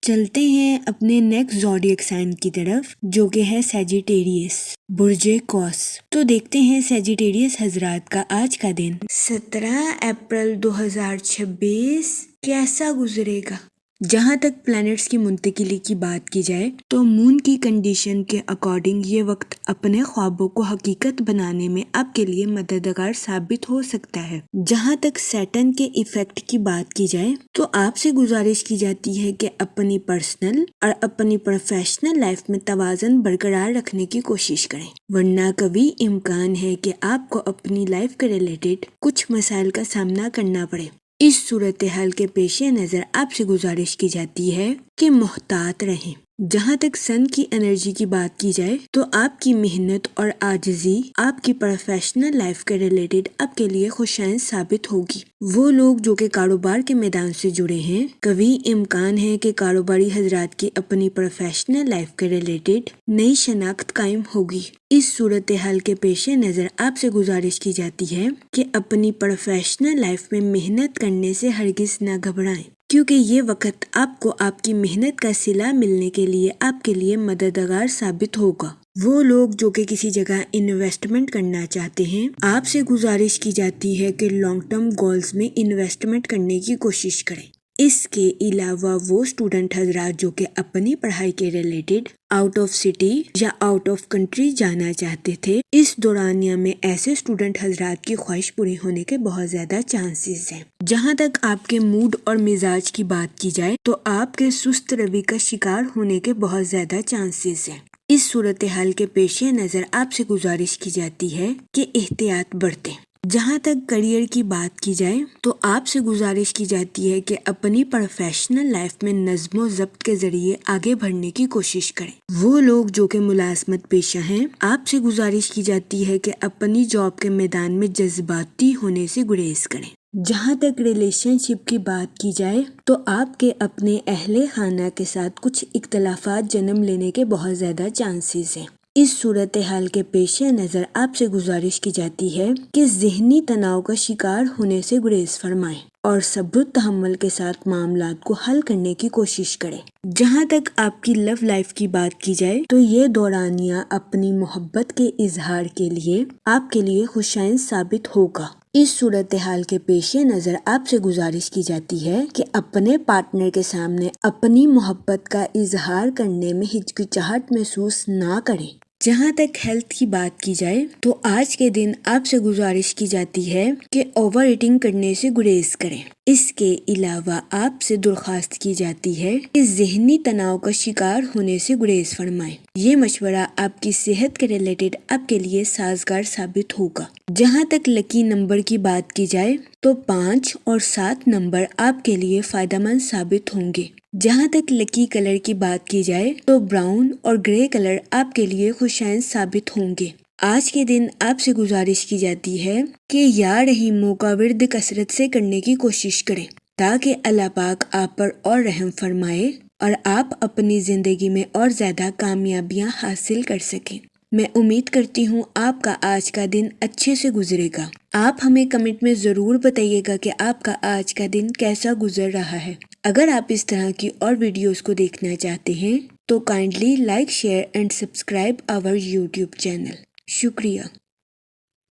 چلتے ہیں اپنے نیکسٹ زوڈیک سائن کی طرف جو کہ ہے سیجیٹیریس، برج قوس۔ تو دیکھتے ہیں سیجیٹیریس حضرات کا آج کا دن 17 اپریل 2026 کیسا گزرے گا۔ جہاں تک پلانٹس کی منتقلی کی بات کی جائے تو مون کی کنڈیشن کے اکارڈنگ یہ وقت اپنے خوابوں کو حقیقت بنانے میں آپ کے لیے مددگار ثابت ہو سکتا ہے۔ جہاں تک سیٹرن کے ایفیکٹ کی بات کی جائے تو آپ سے گزارش کی جاتی ہے کہ اپنی پرسنل اور اپنی پروفیشنل لائف میں توازن برقرار رکھنے کی کوشش کریں، ورنہ کبھی امکان ہے کہ آپ کو اپنی لائف کے ریلیٹڈ کچھ مسائل کا سامنا کرنا پڑے۔ اس صورتحال کے پیش نظر آپ سے گزارش کی جاتی ہے کہ محتاط رہیں۔ جہاں تک سن کی انرجی کی بات کی جائے تو آپ کی محنت اور عاجزی آپ کی پروفیشنل لائف کے ریلیٹڈ آپ کے لیے خوشائن ثابت ہوگی۔ وہ لوگ جو کہ کاروبار کے میدان سے جڑے ہیں، کبھی امکان ہے کہ کاروباری حضرات کی اپنی پروفیشنل لائف کے ریلیٹڈ نئی شناخت قائم ہوگی۔ اس صورتحال کے پیش نظر آپ سے گزارش کی جاتی ہے کہ اپنی پروفیشنل لائف میں محنت کرنے سے ہرگز نہ گھبرائیں، کیونکہ یہ وقت آپ کو آپ کی محنت کا صلہ ملنے کے لیے آپ کے لیے مددگار ثابت ہوگا۔ وہ لوگ جو کہ کسی جگہ انویسٹمنٹ کرنا چاہتے ہیں، آپ سے گزارش کی جاتی ہے کہ لانگ ٹرم گولز میں انویسٹمنٹ کرنے کی کوشش کریں۔ اس کے علاوہ وہ اسٹوڈنٹ حضرات جو کہ اپنی پڑھائی کے ریلیٹڈ آؤٹ آف سٹی یا آؤٹ آف کنٹری جانا چاہتے تھے، اس دورانیہ میں ایسے اسٹوڈنٹ حضرات کی خواہش پوری ہونے کے بہت زیادہ چانسز ہیں۔ جہاں تک آپ کے موڈ اور مزاج کی بات کی جائے تو آپ کے سست روی کا شکار ہونے کے بہت زیادہ چانسز ہیں۔ اس صورتحال کے پیش نظر آپ سے گزارش کی جاتی ہے کہ احتیاط برتیں۔ جہاں تک کریئر کی بات کی جائے تو آپ سے گزارش کی جاتی ہے کہ اپنی پروفیشنل لائف میں نظم و ضبط کے ذریعے آگے بڑھنے کی کوشش کریں۔ وہ لوگ جو کہ ملازمت پیشہ ہیں، آپ سے گزارش کی جاتی ہے کہ اپنی جاب کے میدان میں جذباتی ہونے سے گریز کریں۔ جہاں تک ریلیشن شپ کی بات کی جائے تو آپ کے اپنے اہل خانہ کے ساتھ کچھ اختلافات جنم لینے کے بہت زیادہ چانسز ہیں۔ اس صورتحال کے پیش نظر آپ سے گزارش کی جاتی ہے کہ ذہنی تناؤ کا شکار ہونے سے گریز فرمائیں اور صبر و تحمل کے ساتھ معاملات کو حل کرنے کی کوشش کریں۔ جہاں تک آپ کی لو لائف کی بات کی جائے تو یہ دورانیہ اپنی محبت کے اظہار کے لیے آپ کے لیے خوشائن ثابت ہوگا۔ اس صورتحال کے پیش نظر آپ سے گزارش کی جاتی ہے کہ اپنے پارٹنر کے سامنے اپنی محبت کا اظہار کرنے میں ہچکچاہٹ محسوس نہ کریں۔ جہاں تک ہیلتھ کی بات کی جائے تو آج کے دن آپ سے گزارش کی جاتی ہے کہ اوور ایٹنگ کرنے سے گریز کریں۔ اس کے علاوہ آپ سے درخواست کی جاتی ہے کہ ذہنی تناؤ کا شکار ہونے سے گریز فرمائیں۔ یہ مشورہ آپ کی صحت کے ریلیٹڈ آپ کے لیے سازگار ثابت ہوگا۔ جہاں تک لکی نمبر کی بات کی جائے تو 5 اور 7 نمبر آپ کے لیے فائدہ مند ثابت ہوں گے۔ جہاں تک لکی کلر کی بات کی جائے تو براؤن اور گرے کلر آپ کے لیے خوشائن ثابت ہوں گے۔ آج کے دن آپ سے گزارش کی جاتی ہے کہ یا رحیموں کا ورد کثرت سے کرنے کی کوشش کریں تاکہ اللہ پاک آپ پر اور رحم فرمائے اور آپ اپنی زندگی میں اور زیادہ کامیابیاں حاصل کر سکیں۔ میں امید کرتی ہوں آپ کا آج کا دن اچھے سے گزرے گا۔ آپ ہمیں کمنٹ میں ضرور بتائیے گا کہ آپ کا آج کا دن کیسا گزر رہا ہے۔ اگر آپ اس طرح کی اور ویڈیوز کو دیکھنا چاہتے ہیں تو kindly like, share and subscribe our YouTube channel. شکریہ۔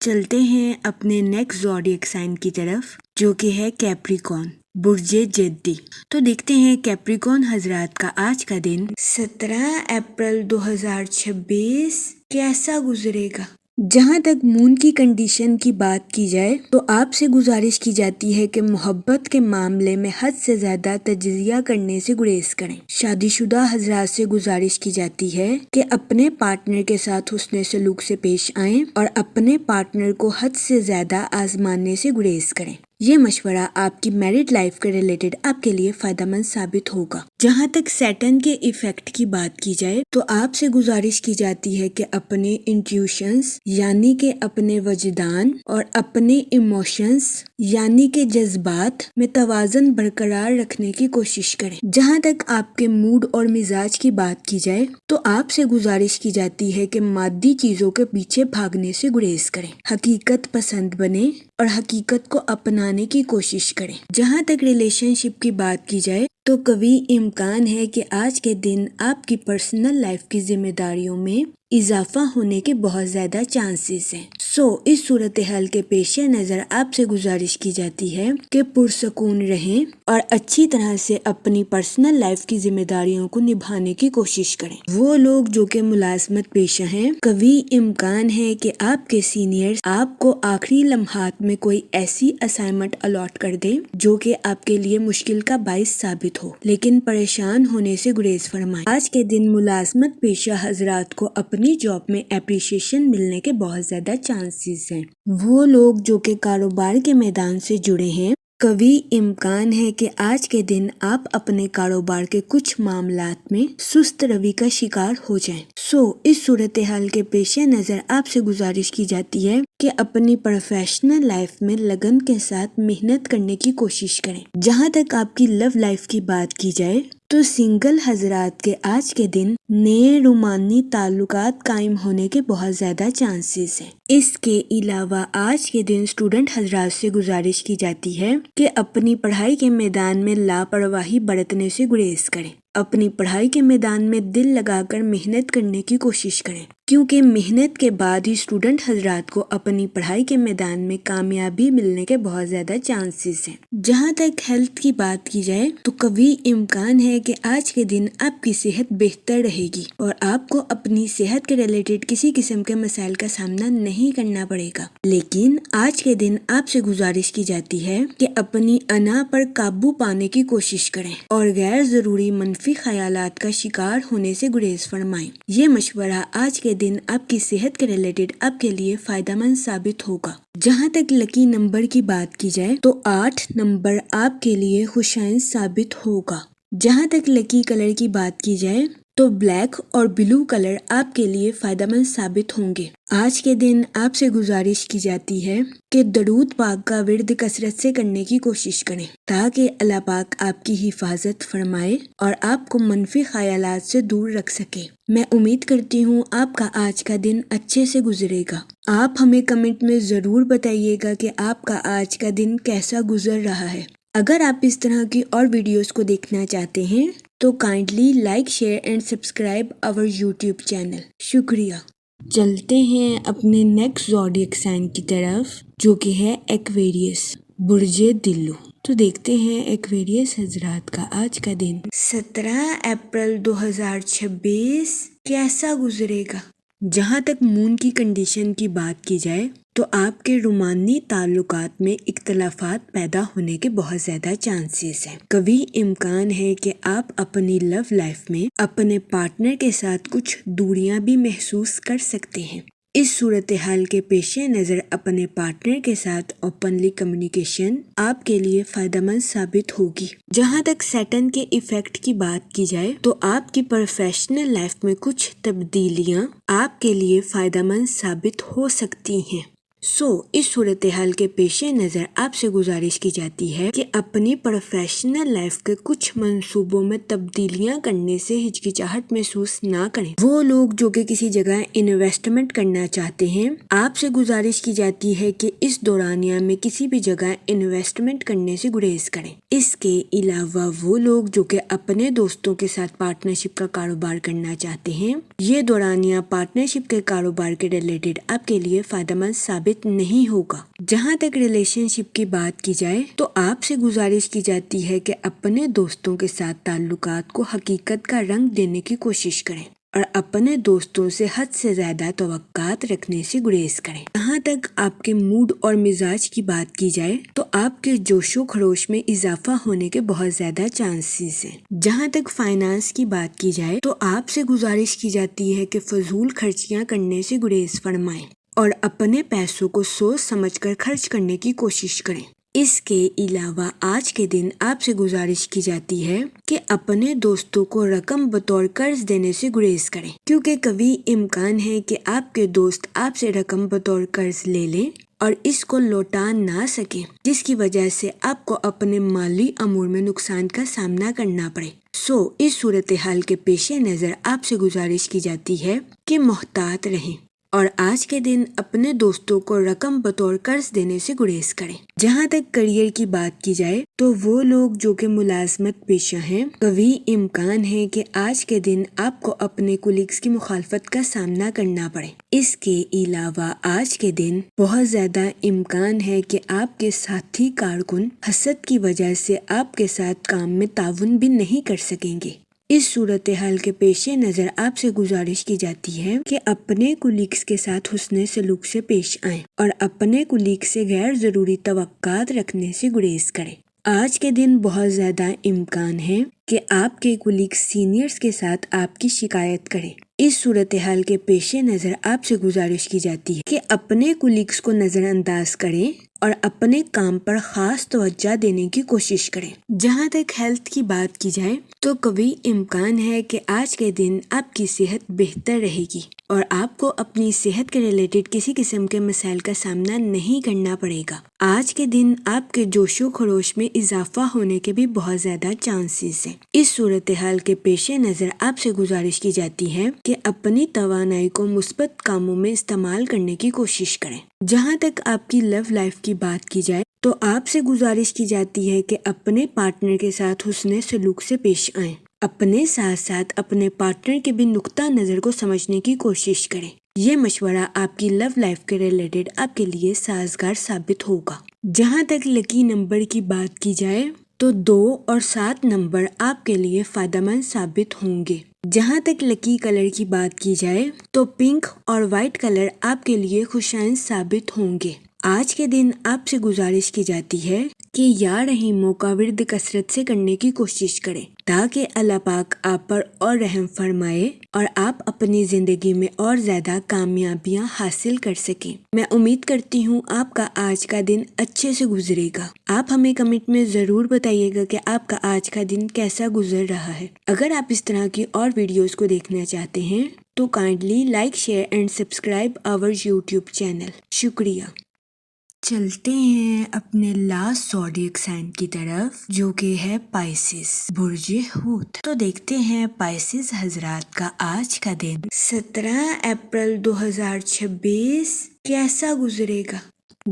چلتے ہیں اپنے نیکسٹ زوڈیک سائن کی طرف جو کہ ہے کیپریکون، برج جدی۔ تو دیکھتے ہیں کیپریکون حضرات کا آج کا دن 17 اپریل 2026 کیسا گزرے گا۔ جہاں تک مون کی کنڈیشن کی بات کی جائے تو آپ سے گزارش کی جاتی ہے کہ محبت کے معاملے میں حد سے زیادہ تجزیہ کرنے سے گریز کریں۔ شادی شدہ حضرات سے گزارش کی جاتی ہے کہ اپنے پارٹنر کے ساتھ حسن سلوک سے پیش آئیں اور اپنے پارٹنر کو حد سے زیادہ آزمانے سے گریز کریں۔ یہ مشورہ آپ کی میرڈ لائف کے ریلیٹڈ آپ کے لیے فائدہ مند ثابت ہوگا۔ جہاں تک سیٹرن کے ایفیکٹ کی بات کی جائے تو آپ سے گزارش کی جاتی ہے کہ اپنے انٹیوشنز یعنی کہ اپنے وجدان اور اپنے ایموشنز یعنی کہ جذبات میں توازن برقرار رکھنے کی کوشش کریں۔ جہاں تک آپ کے موڈ اور مزاج کی بات کی جائے تو آپ سے گزارش کی جاتی ہے کہ مادی چیزوں کے پیچھے بھاگنے سے گریز کریں، حقیقت پسند بنیں اور حقیقت کو اپنانے کی کوشش کریں۔ جہاں تک ریلیشن شپ کی بات کی جائے تو کبھی امکان ہے کہ آج کے دن آپ کی پرسنل لائف کی ذمہ داریوں میں اضافہ ہونے کے بہت زیادہ چانسز ہیں۔ اس صورتحال کے پیش نظر آپ سے گزارش کی جاتی ہے کہ پرسکون رہیں اور اچھی طرح سے اپنی پرسنل لائف کی ذمہ داریوں کو نبھانے کی کوشش کریں۔ وہ لوگ جو کہ ملازمت پیشہ ہیں، کبھی امکان ہے کہ آپ کے سینئرز آپ کو آخری لمحات میں کوئی ایسی اسائنمنٹ الاٹ کر دیں جو کہ آپ کے لیے مشکل کا باعث ثابت ہو، لیکن پریشان ہونے سے گریز فرمائیں۔ آج کے دن ملازمت پیشہ حضرات کو اپنی جاب میں اپریشیشن ملنے کے بہت زیادہ چانسز ہیں۔ وہ لوگ جو کہ کاروبار کے میدان سے جڑے ہیں، کبھی امکان ہے کہ آج کے دن آپ اپنے کاروبار کے کچھ معاملات میں سست روی کا شکار ہو جائیں۔ اس صورتحال کے پیش نظر آپ سے گزارش کی جاتی ہے کہ اپنی پروفیشنل لائف میں لگن کے ساتھ محنت کرنے کی کوشش کریں۔ جہاں تک آپ کی لو لائف کی بات کی جائے تو سنگل حضرات کے آج کے دن نئے رومانی تعلقات قائم ہونے کے بہت زیادہ چانسز ہیں۔ اس کے علاوہ آج کے دن اسٹوڈنٹ حضرات سے گزارش کی جاتی ہے کہ اپنی پڑھائی کے میدان میں لاپرواہی برتنے سے گریز کریں۔ اپنی پڑھائی کے میدان میں دل لگا کر محنت کرنے کی کوشش کریں، کیونکہ محنت کے بعد ہی اسٹوڈنٹ حضرات کو اپنی پڑھائی کے میدان میں کامیابی ملنے کے بہت زیادہ چانسز ہیں۔ جہاں تک ہیلتھ کی بات کی جائے تو کبھی امکان ہے کہ آج کے دن آپ کی صحت بہتر رہے گی اور آپ کو اپنی صحت کے ریلیٹڈ کسی قسم کے مسائل کا سامنا نہیں کرنا پڑے گا، لیکن آج کے دن آپ سے گزارش کی جاتی ہے کہ اپنی انا پر قابو پانے کی کوشش کریں اور غیر ضروری منفی خیالات کا شکار ہونے سے گریز فرمائیں۔ یہ مشورہ آج کے دن آپ کی صحت کے ریلیٹڈ آپ کے لیے فائدہ مند ثابت ہوگا۔ جہاں تک لکی نمبر کی بات کی جائے تو 8 نمبر آپ کے لیے خوشائن ثابت ہوگا۔ جہاں تک لکی کلر کی بات کی جائے تو بلیک اور بلو کلر آپ کے لیے فائدہ مند ثابت ہوں گے۔ آج کے دن آپ سے گزارش کی جاتی ہے کہ درود پاک کا ورد کثرت سے کرنے کی کوشش کریں تاکہ اللہ پاک آپ کی حفاظت فرمائے اور آپ کو منفی خیالات سے دور رکھ سکے۔ میں امید کرتی ہوں آپ کا آج کا دن اچھے سے گزرے گا۔ آپ ہمیں کمنٹ میں ضرور بتائیے گا کہ آپ کا آج کا دن کیسا گزر رہا ہے۔ اگر آپ اس طرح کی اور ویڈیوز کو دیکھنا چاہتے ہیں تو kindly like, share and subscribe our YouTube channel. شکریہ۔ چلتے ہیں اپنے نیکسٹ زوڈیک سائن کی طرف جو کہ ہے ایکویریس، برج دلو۔ تو دیکھتے ہیں ایکویریس حضرات کا آج کا دن 17 اپریل 2026 کیسا گزرے گا۔ جہاں تک مون کی کنڈیشن کی بات کی جائے تو آپ کے رومانی تعلقات میں اختلافات پیدا ہونے کے بہت زیادہ چانسز ہیں۔ کبھی امکان ہے کہ آپ اپنی لو لائف میں اپنے پارٹنر کے ساتھ کچھ دوریاں بھی محسوس کر سکتے ہیں۔ اس صورتحال کے پیش نظر اپنے پارٹنر کے ساتھ اوپنلی کمیونیکیشن آپ کے لیے فائدہ مند ثابت ہوگی۔ جہاں تک سیٹن کے ایفیکٹ کی بات کی جائے تو آپ کی پروفیشنل لائف میں کچھ تبدیلیاں آپ کے لیے فائدہ مند ثابت ہو سکتی ہیں۔ اس صورتحال کے پیش نظر آپ سے گزارش کی جاتی ہے کہ اپنی پروفیشنل لائف کے کچھ منصوبوں میں تبدیلیاں کرنے سے ہچکچاہٹ محسوس نہ کریں۔ وہ لوگ جو کہ کسی جگہ انویسٹمنٹ کرنا چاہتے ہیں، آپ سے گزارش کی جاتی ہے کہ اس دورانیہ میں کسی بھی جگہ انویسٹمنٹ کرنے سے گریز کریں۔ اس کے علاوہ وہ لوگ جو کہ اپنے دوستوں کے ساتھ پارٹنرشپ کا کاروبار کرنا چاہتے ہیں، یہ دورانیہ پارٹنرشپ کے کاروبار کے ریلیٹڈ آپ کے لیے فائدہ مند ثابت نہیں ہوگا۔ جہاں تک ریلیشن شپ کی بات کی جائے تو آپ سے گزارش کی جاتی ہے کہ اپنے دوستوں کے ساتھ تعلقات کو حقیقت کا رنگ دینے کی کوشش کریں اور اپنے دوستوں سے حد سے زیادہ توقعات رکھنے سے گریز کریں۔ جہاں تک آپ کے موڈ اور مزاج کی بات کی جائے تو آپ کے جوش و خروش میں اضافہ ہونے کے بہت زیادہ چانسز ہیں۔ جہاں تک فائنانس کی بات کی جائے تو آپ سے گزارش کی جاتی ہے کہ فضول خرچیاں کرنے سے گریز فرمائیں اور اپنے پیسوں کو سوچ سمجھ کر خرچ کرنے کی کوشش کریں۔ اس کے علاوہ آج کے دن آپ سے گزارش کی جاتی ہے کہ اپنے دوستوں کو رقم بطور قرض دینے سے گریز کریں، کیونکہ کبھی امکان ہے کہ آپ کے دوست آپ سے رقم بطور قرض لے لیں اور اس کو لوٹا نہ سکیں، جس کی وجہ سے آپ کو اپنے مالی امور میں نقصان کا سامنا کرنا پڑے۔ اس صورتحال کے پیش نظر آپ سے گزارش کی جاتی ہے کہ محتاط رہیں۔ اور آج کے دن اپنے دوستوں کو رقم بطور قرض دینے سے گریز کریں۔ جہاں تک کریئر کی بات کی جائے تو وہ لوگ جو کہ ملازمت پیشہ ہیں، قوی امکان ہے کہ آج کے دن آپ کو اپنے کولیگز کی مخالفت کا سامنا کرنا پڑے۔ اس کے علاوہ آج کے دن بہت زیادہ امکان ہے کہ آپ کے ساتھی کارکن حسد کی وجہ سے آپ کے ساتھ کام میں تعاون بھی نہیں کر سکیں گے۔ اس صورتحال کے پیش نظر آپ سے گزارش کی جاتی ہے کہ اپنے کولیگز کے ساتھ حسن سلوک سے پیش آئیں اور اپنے کولیگ سے غیر ضروری توقعات رکھنے سے گریز کریں۔ آج کے دن بہت زیادہ امکان ہے کہ آپ کے کولیگ سینئرز کے ساتھ آپ کی شکایت کریں۔ اس صورتحال کے پیش نظر آپ سے گزارش کی جاتی ہے کہ اپنے کولیگز کو نظر انداز کریں اور اپنے کام پر خاص توجہ دینے کی کوشش کریں۔ جہاں تک ہیلتھ کی بات کی جائے تو قوی امکان ہے کہ آج کے دن آپ کی صحت بہتر رہے گی اور آپ کو اپنی صحت کے ریلیٹڈ کسی قسم کے مسائل کا سامنا نہیں کرنا پڑے گا۔ آج کے دن آپ کے جوش و خروش میں اضافہ ہونے کے بھی بہت زیادہ چانسز ہیں۔ اس صورتحال کے پیش نظر آپ سے گزارش کی جاتی ہے کہ اپنی توانائی کو مثبت کاموں میں استعمال کرنے کی کوشش کریں۔ جہاں تک آپ کی لو لائف کی بات کی جائے تو آپ سے گزارش کی جاتی ہے کہ اپنے پارٹنر کے ساتھ حسن سلوک سے پیش آئیں۔ اپنے ساتھ ساتھ اپنے پارٹنر کے بھی نقطہ نظر کو سمجھنے کی کوشش کریں۔ یہ مشورہ آپ کی لو لائف کے ریلیٹڈ آپ کے لیے سازگار ثابت ہوگا۔ جہاں تک لکی نمبر کی بات کی جائے تو 2 اور 7 نمبر آپ کے لیے فائدہ مند ثابت ہوں گے۔ جہاں تک لکی کلر کی بات کی جائے تو پنک اور وائٹ کلر آپ کے لیے خوشائند ثابت ہوں گے۔ آج کے دن آپ سے گزارش کی جاتی ہے کہ یا رحیموں کا ورد کثرت سے کرنے کی کوشش کریں تاکہ اللہ پاک آپ پر اور رحم فرمائے اور آپ اپنی زندگی میں اور زیادہ کامیابیاں حاصل کر سکیں۔ میں امید کرتی ہوں آپ کا آج کا دن اچھے سے گزرے گا۔ آپ ہمیں کمنٹ میں ضرور بتائیے گا کہ آپ کا آج کا دن کیسا گزر رہا ہے۔ اگر آپ اس طرح کی اور ویڈیوز کو دیکھنا چاہتے ہیں تو kindly like, share and subscribe our YouTube channel. شکریہ۔ چلتے ہیں اپنے لاسٹ زوڈیک سائن کی طرف جو کہ ہے پائسس، برج حوت۔ تو دیکھتے ہیں پائسس حضرات کا آج کا دن 17 اپریل 2026 کیسا گزرے گا۔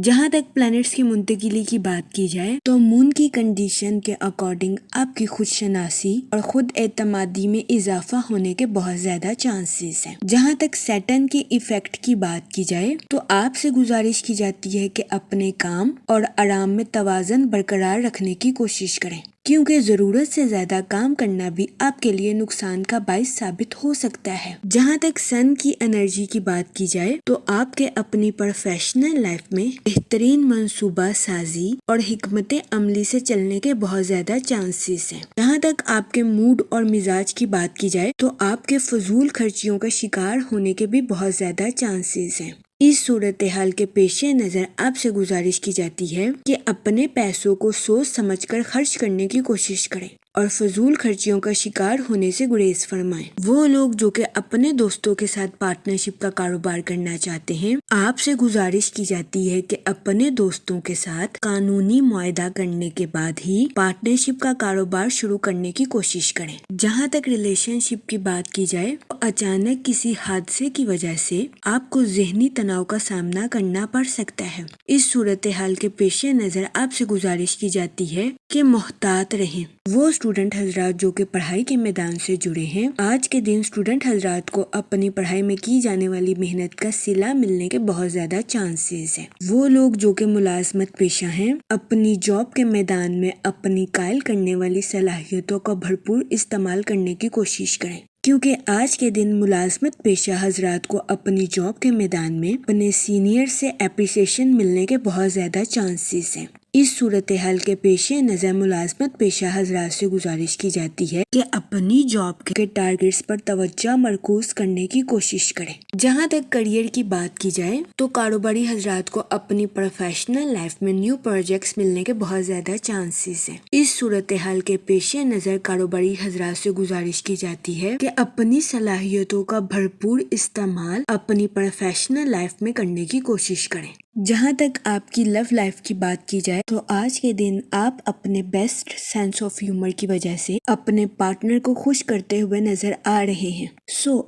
جہاں تک پلانٹس کی منتقلی کی بات کی جائے تو مون کی کنڈیشن کے اکارڈنگ آپ کی خود شناسی اور خود اعتمادی میں اضافہ ہونے کے بہت زیادہ چانسز ہیں۔ جہاں تک سیٹرن کی ایفیکٹ کی بات کی جائے تو آپ سے گزارش کی جاتی ہے کہ اپنے کام اور آرام میں توازن برقرار رکھنے کی کوشش کریں کیونکہ ضرورت سے زیادہ کام کرنا بھی آپ کے لیے نقصان کا باعث ثابت ہو سکتا ہے۔ جہاں تک سن کی انرجی کی بات کی جائے تو آپ کے اپنی پروفیشنل لائف میں بہترین منصوبہ سازی اور حکمت عملی سے چلنے کے بہت زیادہ چانسز ہیں۔ جہاں تک آپ کے موڈ اور مزاج کی بات کی جائے تو آپ کے فضول خرچیوں کا شکار ہونے کے بھی بہت زیادہ چانسز ہیں۔ اس صورتحال کے پیش نظر آپ سے گزارش کی جاتی ہے کہ اپنے پیسوں کو سوچ سمجھ کر خرچ کرنے کی کوشش کریں اور فضول خرچیوں کا شکار ہونے سے گریز فرمائیں۔ وہ لوگ جو کہ اپنے دوستوں کے ساتھ پارٹنرشپ کا کاروبار کرنا چاہتے ہیں، آپ سے گزارش کی جاتی ہے کہ اپنے دوستوں کے ساتھ قانونی معاہدہ کرنے کے بعد ہی پارٹنرشپ کا کاروبار شروع کرنے کی کوشش کریں۔ جہاں تک ریلیشن شپ کی بات کی جائے تو اچانک کسی حادثے کی وجہ سے آپ کو ذہنی تناؤ کا سامنا کرنا پڑ سکتا ہے۔ اس صورتحال کے پیش نظر آپ سے گزارش کی جاتی ہے کہ محتاط رہیں۔ وہ اسٹوڈنٹ حضرات جو کہ پڑھائی کے میدان سے جڑے ہیں، آج کے دن اسٹوڈنٹ حضرات کو اپنی پڑھائی میں کی جانے والی محنت کا صلہ ملنے کے بہت زیادہ چانسز ہیں۔ وہ لوگ جو کہ ملازمت پیشہ ہیں، اپنی جاب کے میدان میں اپنی قائل کرنے والی صلاحیتوں کا بھرپور استعمال کرنے کی کوشش کریں کیونکہ آج کے دن ملازمت پیشہ حضرات کو اپنی جاب کے میدان میں اپنے سینئر سے اپریسیشن ملنے کے بہت زیادہ چانسز ہیں۔ اس صورتحال کے پیش نظر ملازمت پیشہ حضرات سے گزارش کی جاتی ہے کہ اپنی جاب کے ٹارگیٹس پر توجہ مرکوز کرنے کی کوشش کریں۔ جہاں تک کریئر کی بات کی جائے تو کاروباری حضرات کو اپنی پروفیشنل لائف میں نیو پروجیکٹس ملنے کے بہت زیادہ چانسز ہیں۔ اس صورتحال کے پیش نظر کاروباری حضرات سے گزارش کی جاتی ہے کہ اپنی صلاحیتوں کا بھرپور استعمال اپنی پروفیشنل لائف میں کرنے کی کوشش کریں۔ جہاں تک آپ کی لو لائف کی بات کی جائے تو آج کے دن آپ اپنے بیسٹ سینس آف ہیومر کی وجہ سے اپنے پارٹنر کو خوش کرتے ہوئے نظر آ رہے ہیں۔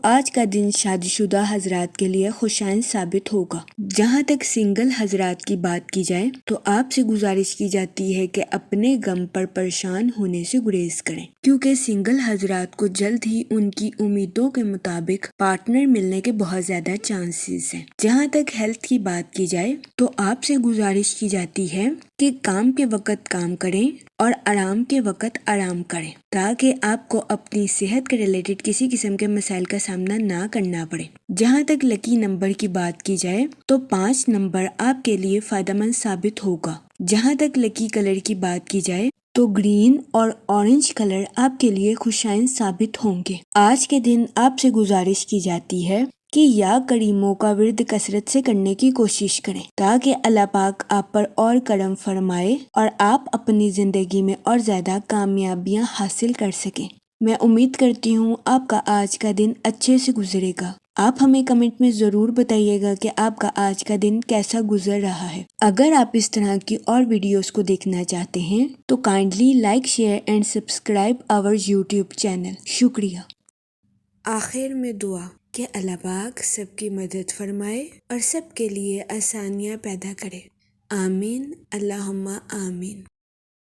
آج کا دن شادی شدہ حضرات کے لیے خوشائن ثابت ہوگا۔ جہاں تک سنگل حضرات کی بات کی جائے تو آپ سے گزارش کی جاتی ہے کہ اپنے غم پر پریشان ہونے سے گریز کریں، کیونکہ سنگل حضرات کو جلد ہی ان کی امیدوں کے مطابق پارٹنر ملنے کے بہت زیادہ چانسز ہیں۔ جہاں تک ہیلتھ کی بات کی جائے تو آپ سے گزارش کی جاتی ہے کہ کام کے وقت کام کریں اور آرام کے وقت آرام کریں، تاکہ آپ کو اپنی صحت کے ریلیٹڈ کسی قسم کے مسائل کا سامنا نہ کرنا پڑے۔ جہاں تک لکی نمبر کی بات کی جائے تو 5 نمبر آپ کے لیے فائدہ مند ثابت ہوگا۔ جہاں تک لکی کلر کی بات کی جائے تو گرین اور اورنج کلر آپ کے لیے خوشائن ثابت ہوں گے۔ آج کے دن آپ سے گزارش کی جاتی ہے کہ یا کریموں کا ورد کثرت سے کرنے کی کوشش کریں، تاکہ اللہ پاک آپ پر اور کرم فرمائے اور آپ اپنی زندگی میں اور زیادہ کامیابیاں حاصل کر سکیں۔ میں امید کرتی ہوں آپ کا آج کا دن اچھے سے گزرے گا۔ آپ ہمیں کمنٹ میں ضرور بتائیے گا کہ آپ کا آج کا دن کیسا گزر رہا ہے۔ اگر آپ اس طرح کی اور ویڈیوز کو دیکھنا چاہتے ہیں تو kindly like, share and subscribe our YouTube channel. شکریہ۔ آخر میں دعا کہ اللہ پاک سب کی مدد فرمائے اور سب کے لیے آسانیاں پیدا کرے۔ آمین، اللہم آمین۔